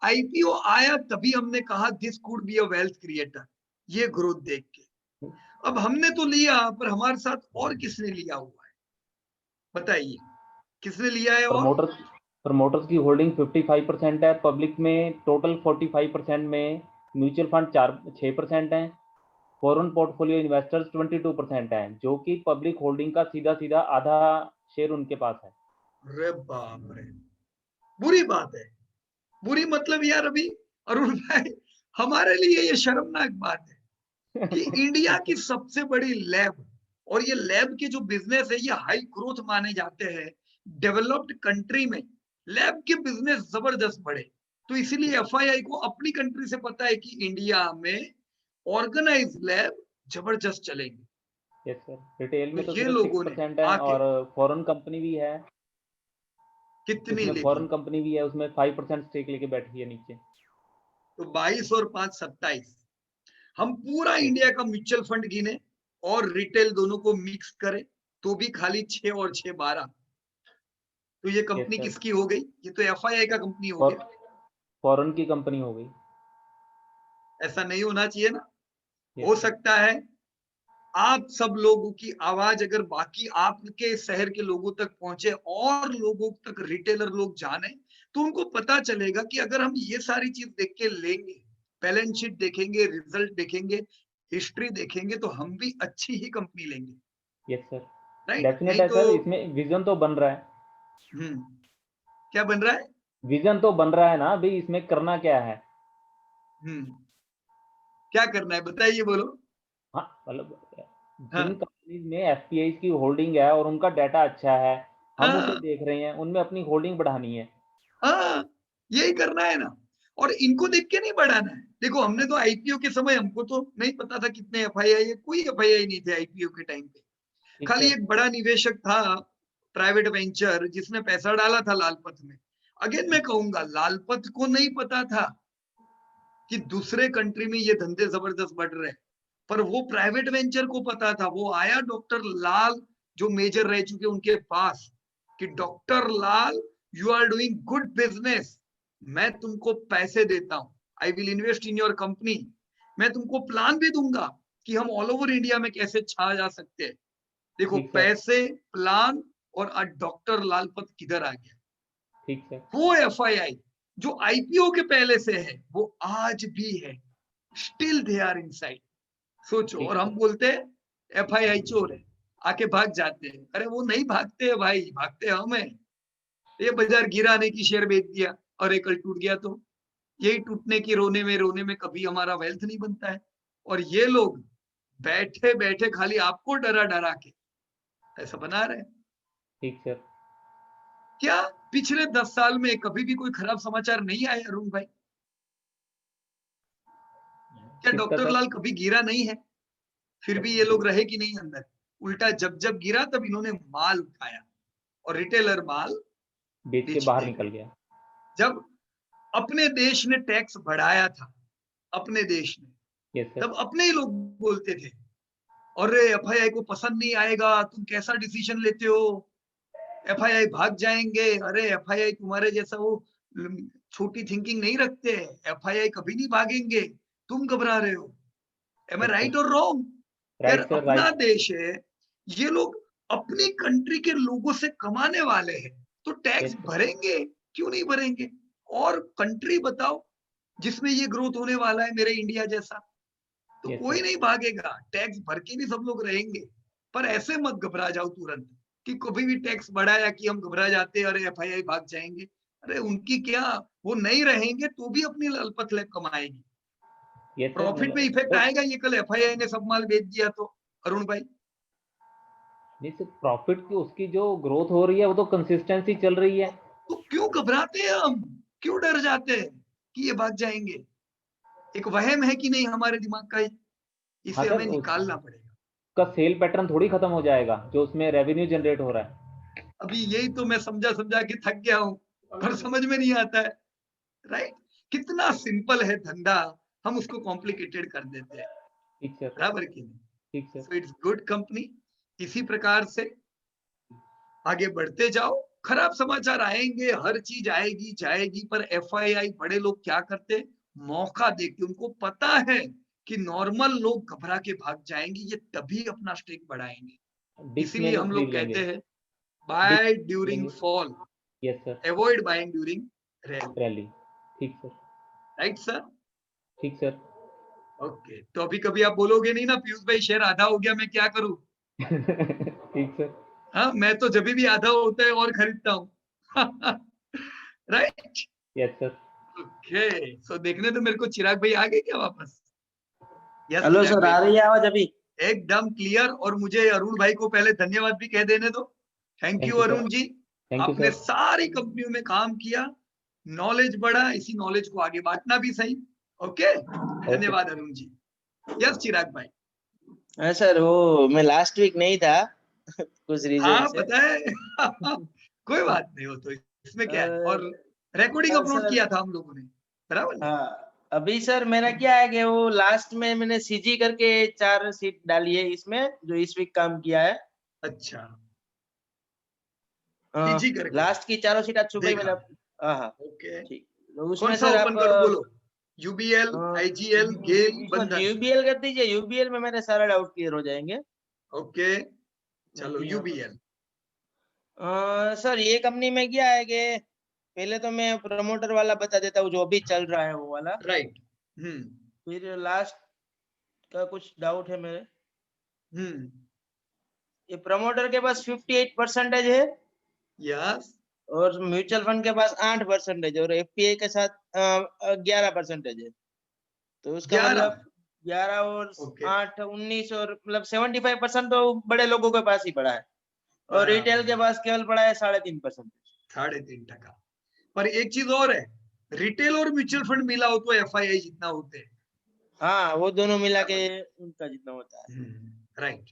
आईपीओ आया तभी हमने कहा this could be a wealth creator, ये ग्रोथ देख के। अब हमने तो लिया, पर हमारे साथ और किसने लिया हुआ है, बताइए किसने लिया है? और प्रमोटर्स की होल्डिंग 55% है, पब्लिक में टोटल 45% में, म्यूचुअल फंड 6% है, फॉरेन पोर्टफोलियो इन्वेस्टर्स 22% है, जो कि पब्लिक होल्डिंग का सीधा सीधा आधा शेयर उनके पास है। अरे बाप रे, बुरी बात है, बुरी मतलब यार अभी अरुण भाई हमारे लिए ये शर्मनाक बात है कि इंडिया की सबसे बड़ी लैब, और ये लैब के जो बिजनेस है ये हाई ग्रोथ माने जाते हैं। डेवलप्ड कंट्री में लैब के बिजनेस जबरदस्त बढ़े, तो इसीलिए FII को अपनी कंट्री से पता है कि इंडिया में ऑर्गेनाइज लैब जबरदस्त चलेंगे। यस सर, रिटेल में तो ये सिर्फ लोगों ने 6% है, आके और फॉरेन कंपनी भी है। कितनी उसमें लेगी? फॉरेन कंपनी भी है, उसमें 5% स्टेक लेके बैठी है नीचे। तो 22 और 5 27। हम पूरा इंडिया का म्यूचुअल फंड गिने और रिटेल दोनों को मिक्स करें तो भी खाली 6 और 6 12। तो ये कंपनी sir. किसकी हो गई? ये तो एफआईआई का कंपनी हो गया। फॉरेन की कंपनी हो गई। ऐसा नहीं होना चाहिए ना। हो सकता है आप सब लोगों की आवाज अगर बाकी आपके शहर के लोगों तक पहुंचे और लोगों तक रिटेलर लोग जाने तो उनको पता चलेगा कि अगर हम ये सारी चीज देख के लेंगे, बैलेंस शीट देखेंगे, रिजल्ट देखेंगे, हिस्ट्री देखेंगे, तो हम भी अच्छी ही कंपनी लेंगे। Yes sir, right? डेफिनेट नहीं है तो सर, इसमें विजन तो बन रहा है। क्या बन रहा है? विजन तो बन रहा है ना, अभी इसमें करना क्या है? क्या करना है बताइए, बोलो। हाँ, मतलब जिन कंपनीज में एफपीआई की होल्डिंग है और उनका डाटा अच्छा है, हम उसे देख रहे हैं, उनमें अपनी होल्डिंग बढ़ानी है। हाँ, यही करना है ना। और इनको देख के नहीं बढ़ाना है। देखो, हमने तो आईपीओ के समय हमको तो नहीं पता था कितने एफआईआई है, कोई एफआईआई नहीं थे आईपीओ के टाइम पे। खाली एक बड़ा निवेशक था प्राइवेट वेंचर जिसने पैसा डाला था लालपत में। अगेन मैं कहूंगा, लालपत को नहीं पता था कि दूसरे कंट्री में ये धंधे जबरदस्त बढ़ रहे हैं, पर वो प्राइवेट वेंचर को पता था। वो आया डॉक्टर लाल जो मेजर रह चुके उनके पास कि doctor Lal, you are doing good business, मैं तुमको पैसे देता हूं, I will invest in your company, मैं तुमको प्लान भी दूंगा कि हम ऑल ओवर इंडिया में कैसे छा जा सकते हैं। देखो, पैसे, प्लान और आज डॉक्टर लालपत किधर आ गया। ठीक है। वो एफआईआई जो आईपीओ के पहले से है वो आज भी है, स्टिल दे आर इनसाइड। सोचो, और हम बोलते हैं एफआईआई चोर है, आके भाग जाते हैं। अरे वो नहीं भागते हैं भाई, भागते हम हैं। ये बाजार गिरा नहीं कि शेयर बेच दिया और एक कल टूट गया, तो यही टूटने की रोने में कभी हमारा वेल्थ नहीं बनता है। और ये लोग बैठे बैठे खाली आपको डरा डरा के ऐसा बना रहे हैं। ठीक सर। क्या पिछले 10 साल में कभी भी कोई खराब समाचार नहीं आया अरुण भाई? क्या डॉक्टर लाल कभी गिरा नहीं है? फिर भी ये लोग रहे कि नहीं अंदर? उल्टा जब जब गिरा तब इन्होंने माल उठाया और रिटेलर माल बेच के बाहर निकल गया। जब अपने देश ने टैक्स बढ़ाया था, अपने देश ने, तब अपने ही लोग बोलते थे, अरे एफआईआई को पसंद नहीं आएगा, तुम कैसा डिसीजन लेते हो, एफआईआई भाग जाएंगे। अरे एफआईआई तुम्हारे जैसा वो छोटी थिंकिंग नहीं रखते, एफआईआई कभी नहीं भागेंगे, तुम घबरा रहे हो। एम आई राइट और रॉन्ग? यार अपना देश है, ये लोग अपनी कंट्री के लोगों से कमाने वाले हैं, तो टैक्स भरेंगे, क्यों नहीं भरेंगे? और कंट्री बताओ जिसमें ये ग्रोथ होने वाला है मेरे इंडिया जैसा, तो कोई नहीं भागेगा, टैक्स भर के भी सब लोग रहेंगे। पर ऐसे मत घबरा जाओ तुरंत कि कभी भी टैक्स बढ़ाया कि हम घबरा जाते, अरे एफआईआई भाग जाएंगे। अरे उनकी क्या, वो नहीं रहेंगे तो भी अपनी ललपत ले कमाएगी। प्रॉफिट में इफेक्ट आएगा ये कल एफआईआई ने सब माल बेच दिया तो अरुण भाई। नहीं सर, प्रॉफिट की उसकी जो ग्रोथ हो रही है वो तो कंसिस्टेंसी चल रही है। तो क्यों घबराते हैं हम, क्यों डर जाते हैं कि ये भाग जाएंगे? एक वहम है कि नहीं हमारे दिमाग का, इसे हमें निकालना पड़ेगा। का सेल पैटर्न थोड़ी खत्म हो जाएगा जो उसमें रेवेन्यू जनरेट हो रहा है। अभी यही तो मैं समझा समझा के थक गया हूँ, पर समझ में नहीं आता है। राइट? कितना सिंपल है धंधा, हम उसको कॉम्प्लिकेटेड कर देते हैं। ठीक सर, बराबर की नहीं? ठीक sir. So it's good company. इसी प्रकार से आगे बढ़ते जाओ। खराब समाचार आएंगे, हर चीज आएगी जाएगी, पर एफआईआई बड़े लोग क्या करते, मौका देखते, उनको पता है कि नॉर्मल लोग घबरा के भाग जाएंगे, ये तभी अपना स्टेक बढ़ाएंगे। इसीलिए हम लोग कहते हैं buy during fall, yes sir, avoid buying during rally. ठीक सर। Right sir? ठीक सर। ओके, तो अभी कभी आप बोलोगे नहीं ना पीयूष भाई शेयर आधा हो गया, मैं क्या करूं? ठीक सर। हाँ, मैं तो जब भी आधा होता है और खरीदता हूँ। राइट? Yes sir. ओके, सो देखने तो मेरे को चिराग भाई आ गए क्या वापस? यस हेलो सर, आ रही है आवाज अभी? एकदम क्लियर। और मुझे अरुण भाई को पहले धन्यवाद भी कह देने दो। थैंक यू अरुण जी, आपने सारी कंपनियों में काम किया, नॉलेज बढ़ा, इसी नॉलेज को आगे बांटना भी सही। ओके, धन्यवाद अरुण जी। यस चिराग भाई। हाँ सर, वो मैं लास्ट वीक नहीं था कुछ रीजन से। पता है। कोई बात नहीं, हो तो इसमें क्या है। और रिकॉर्डिंग अपलोड किया था हम लोगों ने, बराबर? हाँ, अभी सर मेरा क्या है कि वो लास्ट में मैंने सीजी करके 4 सीट डाली है इसमें, जो इस वीक काम किया है। अच्छा, सीजी करके लास्ट की 4 सीट आज सुबह ही देखा। मैंने हाँ ओके, ठीक। तो कौन उसमें सा सर ओपन आप करूं बोलो? यूबीएल, आईजीएल, गेल, बंधन? यूबीएल कर दीजिए, यूबीएल में मेरे सारे डाउट क्लियर हो जाएंगे। ओके, चलो यूबीएल। सर ये कंपनी में क्या है कि पहले तो मैं प्रमोटर वाला बता देता हूँ जो अभी चल रहा है वो वाला, राइट। फिर लास्ट का कुछ डाउट है मेरे। ये प्रमोटर के पास 58% है, यस, और म्यूचुअल फंड के पास 8% और एफपीआई के साथ 11% है। तो उसका 11? मतलब 11 और ओके। 8 19 और मतलब 75% तो बड़े लोगों के पास ही पड़ा है, और रिटेल के पास केवल पड़ा है 3.5%। 3.5%। पर एक चीज और है, रिटेल और म्यूचुअल फंड मिला हो तो एफआईआई जितना होते हैं। हाँ, वो दोनों मिला के उनका जितना होता है। Right,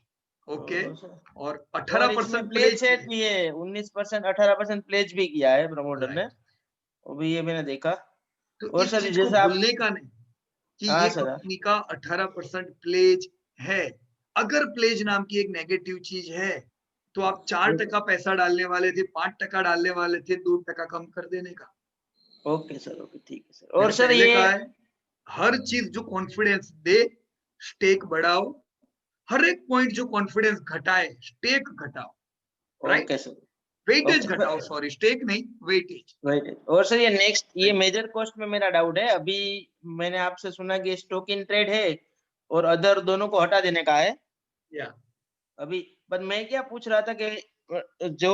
okay. और और 18% इसमें प्लेज प्लेज सेट भी है, 19% 18% प्लेज भी किया है प्रमोटर ने, वो भी ये मैंने देखा। तो और इस सर चीज को जैसे आप भूलने का नहीं कि हाँ ये सर कंपनी का 18% प्लेज है। अगर प्लेज नाम की एक नेगेटिव चीज है तो आप 4% पैसा डालने वाले थे, 5% डालने वाले थे, 2% कम कर देने का। ओके सर, ओके ठीक है सर। और मैंने सर पहले ये कहा है, हर चीज जो कॉन्फिडेंस दे स्टेक बढ़ाओ, हर एक पॉइंट जो कॉन्फिडेंस घटाए स्टेक घटाओ। Right, okay sir, weightage okay घटाओ, सॉरी स्टेक नहीं वेटेज। राइट। और सर ये नेक्स्ट ये मेजर कॉस्ट में मेरा डाउट है, अभी मैंने आपसे सुना कि स्टॉक इन ट्रेड है और अदर दोनों को हटा देने का है या अभी। पर मैं क्या पूछ रहा था कि जो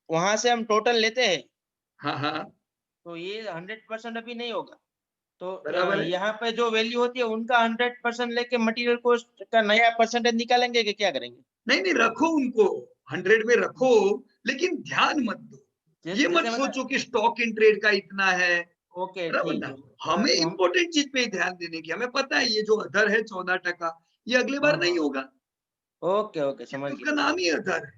वहां से हम टोटल लेते हैं, हाँ हाँ, तो ये 100% अभी नहीं होगा, तो बराबर है। यहाँ पे जो वैल्यू होती है उनका 100% लेके मटेरियल कॉस्ट का नया परसेंटेज निकालेंगे कि क्या करेंगे? नहीं, रखो उनको 100 में रखो, लेकिन ध्यान मत दो, ये मत सोचो कि स्टॉक इन ट्रेड का इतना है। ओके बराबर ठीक ना, है। हमें इंपॉर्टेंट चीज पे ही ध्यान देने की, हमें पता है ये जो अदर है 14%, ये अगली बार नहीं होगा, ओके ओके समझ उसका गया। नाम ही अदर है।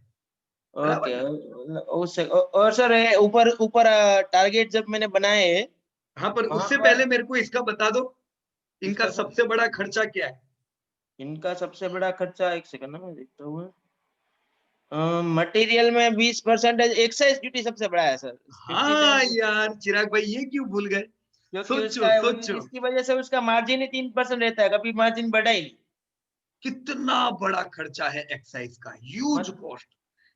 बराबर ओके ना? उससे और सर ऊपर ऊपर टारगेट जब मैंने बनाए हैं, हाँ, पर वहां उससे पर पहले मेरे को इसका बता दो, इनका इसका सर सबसे बड़ा खर्चा क्या है? इनका सबसे बड़ा खर्चा, एक सेकंड ना मैं देखता हूँ। मटेरियल में 20%, एक्साइज ड्यूटी सबसे बड़ा है सर। हाँ यार चिराग भाई, ये क्यों भूल गए? क्योंकि सोचो उसका सोचो, इसकी वजह से उसका मार्जिन ही 3% रहता है, कभी मार्जिन बढ़ा ही नहीं। कितना बड़ा खर्चा है एक्साइज का, ह्यूज कॉस्ट।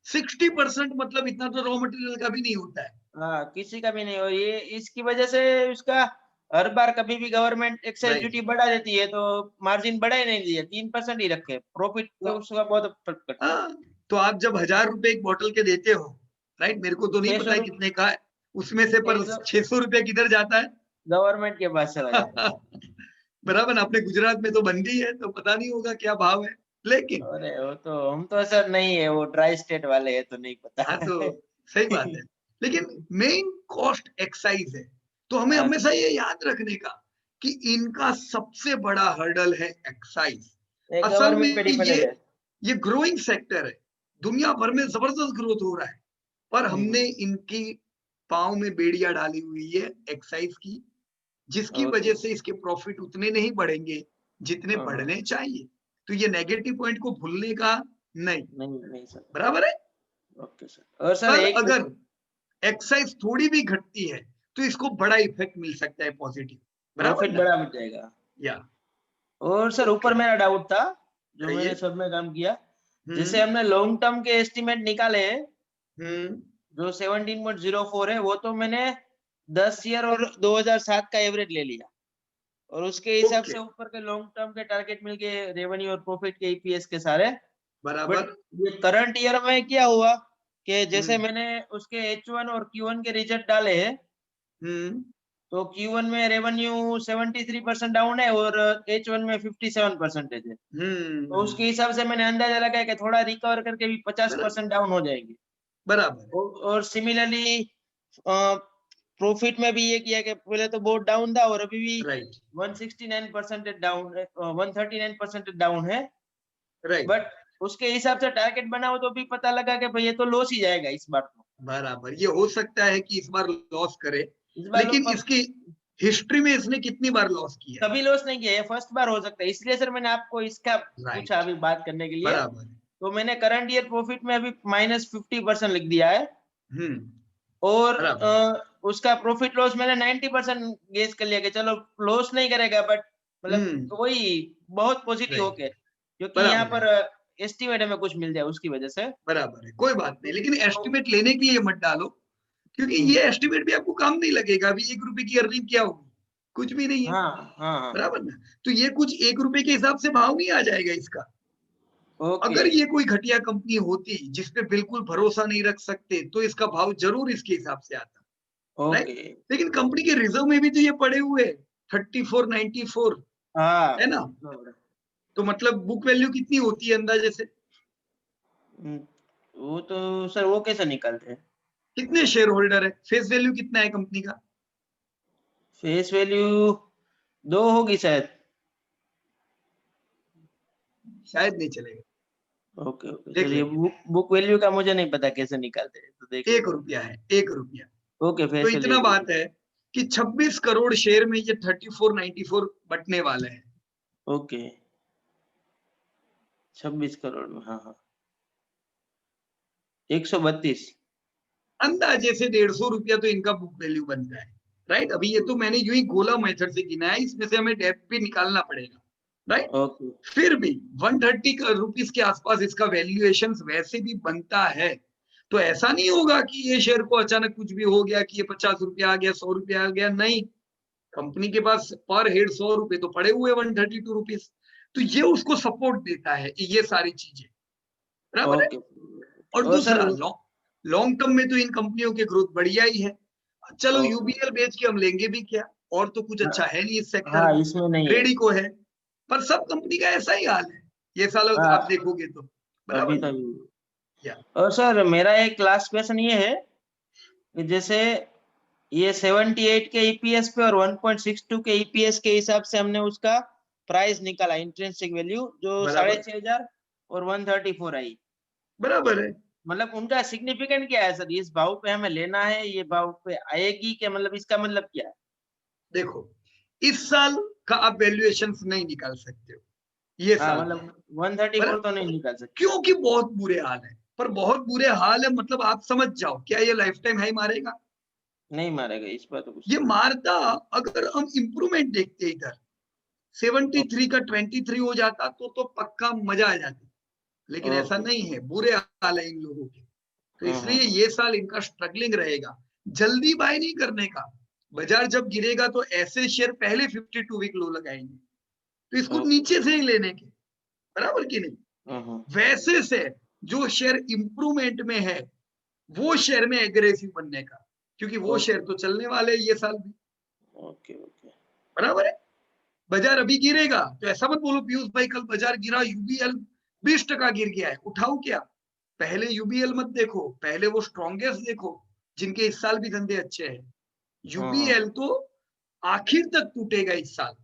60% मतलब इतना तो रॉ मटेरियल का भी नहीं होता है। हाँ, किसी का भी नहीं। और ये इसकी वजह से उसका हर बार कभी भी गवर्नमेंट एक्साइज Right. ड्यूटी बढ़ा देती है तो मार्जिन बढ़ा ही नहीं दिया, 3% ही रखे, प्रॉफिट पे उसका बहुत फर्क पड़ता है। हाँ, तो आप जब 1000 रुपए एक बोतल के देते हो, राइट, मेरे को तो नहीं 600 पता है कितने का है उसमें से, पर 600 रुपए किधर जाता है? गवर्नमेंट के पास चला जाता है। बराबर ना, अपने गुजरात में तो बंदी है तो पता नहीं होगा क्या भाव है, लेकिन अरे वो तो हम तो सर नहीं है, वो ट्राई स्टेट वाले है तो नहीं पता। हाँ तो सही बात है, लेकिन मेन कॉस्ट एक्साइज है। तो हमें हाँ, हमेशा ये याद रखने का कि इनका सबसे बड़ा हर्डल है एक्साइज। असल में गवर्नमेंट पे डिपेंडेंट है। ये ग्रोइंग सेक्टर है, दुनिया भर में जबरदस्त ग्रोथ हो रहा है, पर हमने इनकी पाँव में बेड़ियां डाली हुई है एक्साइज की, जिसकी वजह से इसके प्रॉफिट उतने नहीं बढ़ेंगे जितने बढ़ने चाहिए। तो ये नेगेटिव पॉइंट को भूलने का नहीं, नहीं सर। बराबर है। Okay sir. और सर कल एक अगर एक्साइज थोड़ी भी घटती है तो इसको बड़ा इफेक्ट मिल सकता है पॉजिटिव, बराबर प्रॉफिट ना? बड़ा मिल जाएगा। या और सर ऊपर मेरा डाउट था जो कहिए। मैंने सब में काम किया, जैसे हमने लॉन्ग टर्म के एस्टिमेट निकाले हैं जो 17.04 है, वो तो मैंने 10 ईयर और 2007 का एवरेज ले लिया, और उसके हिसाब से ऊपर के लॉन्ग टर्म के टारगेट मिल गए, रेवेन्यू और प्रॉफिट के ईपीएस के सारे। बराबर। बट ये करंट ईयर में क्या हुआ कि जैसे मैंने उसके H1 और Q1 के रिजल्ट डाले हैं, तो Q1 में रेवेन्यू 73% डाउन है और H1 में 57% है। तो उसके हिसाब से मैंने अंदाजा लगाया कि थोड़ा रिकवर करके भी 50% डाउन हो जाएंगे। बराबर। और सिमिलरली प्रॉफिट में भी ये किया कि पहले तो बहुत डाउन था और अभी भी 169% डाउन है, 139% डाउन है। बट उसके हिसाब से टारगेट बनाओ तो भी पता लगा कि भाई ये तो लॉस ही जाएगा इस बार तो। बराबर, ये हो सकता है कि इस बार लॉस करे, इस बार लेकिन लोग इसकी हिस्ट्री में इसने कितनी बार लॉस किया? कभी लॉस नहीं किया, ये फर्स्ट बार हो सकता है, इसलिए सर मैंने आपको इसका पूछा अभी बात करने के लिए। बराबर। तो मैंने करंट ईयर प्रॉफिट में अभी -50% लिख दिया है, और उसका प्रॉफिट लॉस मैंने 90% गेस कर लिया कि चलो लॉस नहीं करेगा, बट मतलब वही बहुत पॉजिटिव होके, क्योंकि यहाँ पर एस्टिमेट हमें कुछ मिल जाए उसकी वजह से। बराबर है, कोई बात नहीं, लेकिन एस्टिमेट लेने के लिए मत डालो, क्योंकि ये एस्टिमेट भी आपको काम नहीं लगेगा। अभी 1 रुपए की अर्निंग क्या होगी? कुछ भी नहीं है। हाँ। बराबर ना? तो ये कुछ 1 रुपए के हिसाब से भाव नहीं आ जाएगा इसका। अगर ये कोई घटिया कंपनी होती जिसपे बिल्कुल भरोसा नहीं रख सकते, तो इसका भाव जरूर इसके हिसाब से आता, राइट? लेकिन कंपनी के रिजर्व में भी तो ये पड़े हुए 3494 है ना? तो मतलब बुक वैल्यू कितनी होती है अंदाजे से? वो तो सर वो कैसे निकालते हैं? कितने शेयर होल्डर है? फेस वैल्यू कितना है कंपनी का? फेस वैल्यू 2 होगी शायद नहीं चलेगा। ओके सर, ये बुक वैल्यू का मुझे नहीं पता कैसे निकालते हैं, तो देखिए। 1 रुपया है, 1 रुपया। ओके, तो इतना बात है कि 26 करोड़ शेयर में ये 3494 बटने वाले हैं। ओके, 26 करोड़ में, हाँ 132 अंदाजे से 150 रुपया तो इनका बुक वैल्यू बनता है, राइट? अभी ये तो मैंने यूं ही गोला मेथड से गिना है, इसमें से हमें डेप्थ भी निकालना पड़ेगा, राइट? फिर भी 130 रुपीस के आसपास इसका वैल्यूएशन वैसे भी बनता है। तो ऐसा नहीं होगा कि ये शेयर को अचानक कुछ भी हो गया कि ये 50 रुपया आ गया, 100 रुपया आ गया, नहीं। कंपनी के पास पर हेड 100 रुपए तो पड़े हुए 132 रुपीस, तो ये उसको सपोर्ट देता है ये सारी चीजें, बराबर है? और दूसरा, लॉन्ग टर्म में तो इन कंपनियों की ग्रोथ बढ़िया ही है। चलो यूबीएल बेच के हम लेंगे भी क्या, और तो कुछ अच्छा है नहीं इस सेक्टर में, इसमें नहीं रेडिको है, पर सब कंपनी का ऐसा ही हाल है ये साल आप देखोगे तो, बराबर? और सर मेरा एक लास्ट क्वेश्चन ये है कि जैसे ये 78 के ईपीएस पे और 1.62 के ईपीएस के हिसाब से हमने उसका प्राइस निकाला, इंट्रिंसिक वैल्यू जो 6500 और 134 आई, बराबर है? मतलब उनका सिग्निफिकेंट क्या है सर? इस भाव पे हमें लेना है, ये भाव पे आएगी क्या, मतलब इसका मतलब क्या है? देखो, इस साल का आप वैल्यूएशन नहीं निकाल सकते हो, ये साल मतलब 134 तो नहीं निकाल सकते, क्योंकि बहुत बुरे हाल है। पर बहुत बुरे हाल है मतलब आप समझ जाओ, क्या ये लाइफ टाइम हाई मारेगा? नहीं मारेगा, इस बात तो ये मारता अगर हम इंप्रूवमेंट देखते इधर 73 का 23 हो जाता तो पक्का मजा आ जाती, लेकिन ऐसा नहीं है, बुरे हाल है इन लोगों के। तो इसलिए ये साल इनका स्ट्रगलिंग रहेगा। जल्दी बाय नहीं करने का, बाजार जब गिरेगा तो ऐसे शेयर पहले 52 वीक लो लगाएंगे, तो इसको नीचे से ही लेने के, बराबर कि नहीं? वैसे से जो शेयर इंप्रूवमेंट में है वो शेयर में एग्रेसिव बनने का, क्योंकि वो शेयर तो चलने वाले ये साल भी। बराबर है? बाजार अभी गिरेगा तो ऐसा मत बोलो पीयूष भाई कल बाजार गिरा, यूबीएल 20% गिर गया है, उठाओ क्या? पहले यूबीएल मत देखो, पहले वो स्ट्रॉन्गेस्ट देखो जिनके इस साल भी धंधे अच्छे हैं। यूबीएल तो आखिर तक टूटेगा इस साल।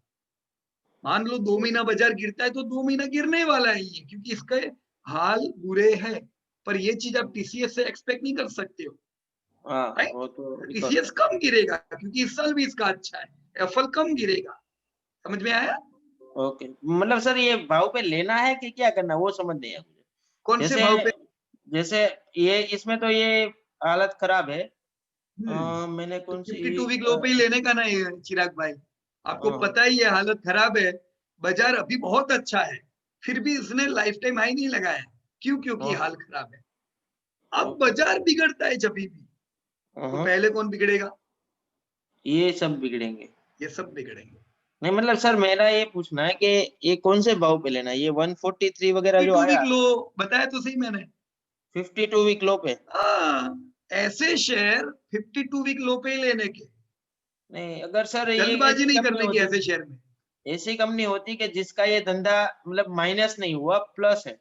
मान लो 2 महीना बाजार गिरता है तो 2 महीना गिरने वाला है ये, क्योंकि इसके हाल बुरे हैं। पर ये चीज आप टीसीएस से एक्सपेक्ट नहीं कर सकते हो। टीसीएस कम गिरेगा क्योंकि इस साल भी इसका अच्छा है, एफएल कम गिरेगा। समझ में आया? ओके, मतलब सर ये भाव पे लेना है कि क्या करना, वो समझ नहीं है मुझे। कौन से भाव पे? जैसे ये इसमें तो ये हालत खराब है, मैंने कौन सी 52 वीक लो पे ही लेने का ना चिराग भाई, आपको पता ही है हालत खराब है। बाजार अभी बहुत अच्छा है, फिर भी इसने लाइफ टाइम हाई नहीं लगाया। क्यों? क्योंकि हाल खराब है। अब बाजार बिगड़ता है जब भी, तो पहले कौन बिगड़ेगा? ये सब बिगड़ेंगे, ये सब बिगड़ेंगे। नहीं मतलब सर मेरा ये पूछना है कि ये कौन से भाव पे लेना है, ये 143 वगैरह जो आया, लो बताया तो सही मैंने, 52 वीक लो पे। ऐसे शेयर 52 वीक लो पे ही लेने के। नहीं अगर सर ये जल्दबाजी नहीं करने की ऐसे शेयर में। ऐसी कंपनी होती कि जिसका ये धंधा मतलब माइनस नहीं हुआ, प्लस है,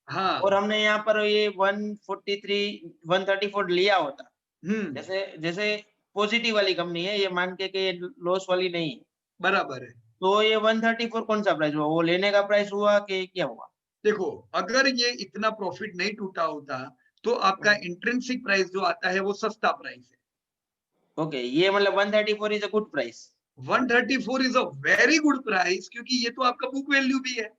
और हमने यहाँ पर ये 143 134 लिया होता, जैसे पॉजिटिव वाली कंपनी है, ये मान के कि लॉस वाली नहीं है, बराबर है, तो ये 134 कौन सा प्राइस हुआ, वो लेने का प्राइस हुआ कि क्या हुआ? देखो अगर ये इतना प्रॉफिट नहीं टूटा होता तो आपका इंट्रिंसिक प्राइस जो आता है वो सस्ता प्राइस है। ओके, ये मतलब 134 is a good price. 134 is a very good price, क्योंकि ये तो आपका बुक वैल्यू भी है।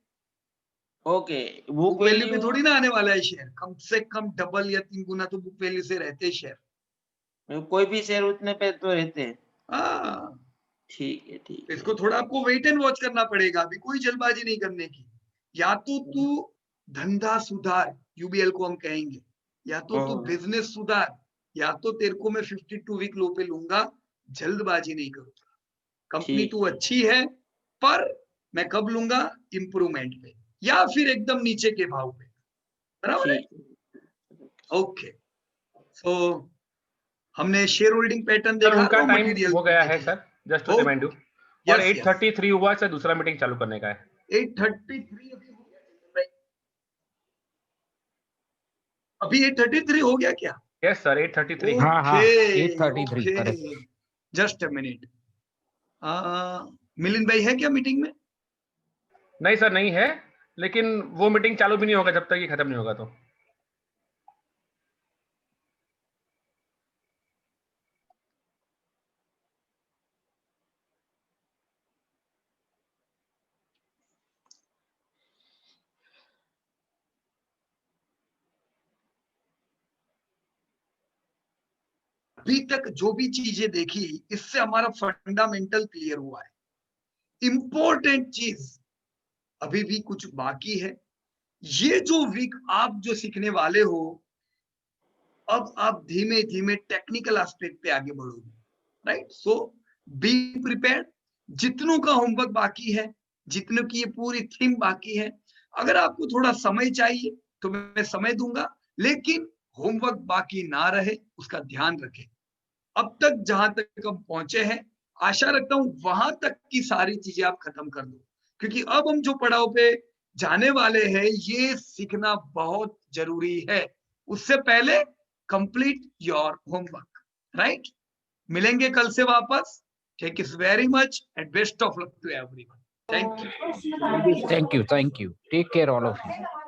ओके, बुक वैल्यू पे थोड़ी ना आने वाला है शेयर, कम से कम डबल या 3 गुना तो बुक वैल्यू से रहते हैं शेयर। कोई भी शेयर उतने पे तो रहते हैं। हाँ, ठीक है, ठीक है। इसको थोड़ा आपको वेट एंड वॉच करना पड़ेगा, अभी कोई जल्दबाजी नहीं करने की। या तो तू धंधा सुधार, यूबीएल को हम कहेंगे, या तो तू बिजनेस सुधार, या तो तेरे को मैं 52 वीक लो पे लूंगा, जल्दबाजी नहीं करूंगा। कंपनी तू अच्छी है, पर मैं कब लूंगा? इंप्रूवमेंट पे, या फिर एकदम नीचे के भाव पे, बराबर है? ओके, सो हमने शेयर होल्डिंग पैटर्न सर देखा, उनका रॉ टाइम मटेरियल हो गया है sir, just to remind you. और 8:33 हुआ सर, दूसरा मीटिंग चालू करने का है। 8:33 अभी 8:33 हो गया क्या? Yes sir, 8:33। हाँ 8:33 correct. Just a minute, Milind भाई है क्या मीटिंग में? नहीं सर, नहीं है, लेकिन वो मीटिंग चालू भी नहीं होगा जब तक ये खत्म नहीं होगा। तो अभी तक जो भी चीजें देखी, इससे हमारा फंडामेंटल क्लियर हुआ है। इंपॉर्टेंट चीज अभी भी कुछ बाकी है। ये जो वीक आप जो सीखने वाले हो, अब आप धीमे धीमे टेक्निकल एस्पेक्ट पे आगे बढ़ोगे, राइट? So be prepared. जितनों का होमवर्क बाकी है, जितनों की ये पूरी थीम बाकी है, अगर आपको थोड़ा समय चाहिए तो मैं समय दूंगा, लेकिन होमवर्क बाकी ना रहे उसका ध्यान रखें। अब तक जहां तक हम पहुंचे हैं, आशा रखता हूं वहां तक की सारी चीजें आप खत्म कर दो, क्योंकि अब हम जो पड़ाव पे जाने वाले हैं, ये सीखना बहुत जरूरी है। उससे पहले कंप्लीट योर होमवर्क, राइट? मिलेंगे कल से वापस। Thank you very much and best of luck to everyone. Thank you. Thank you. Take care all of you.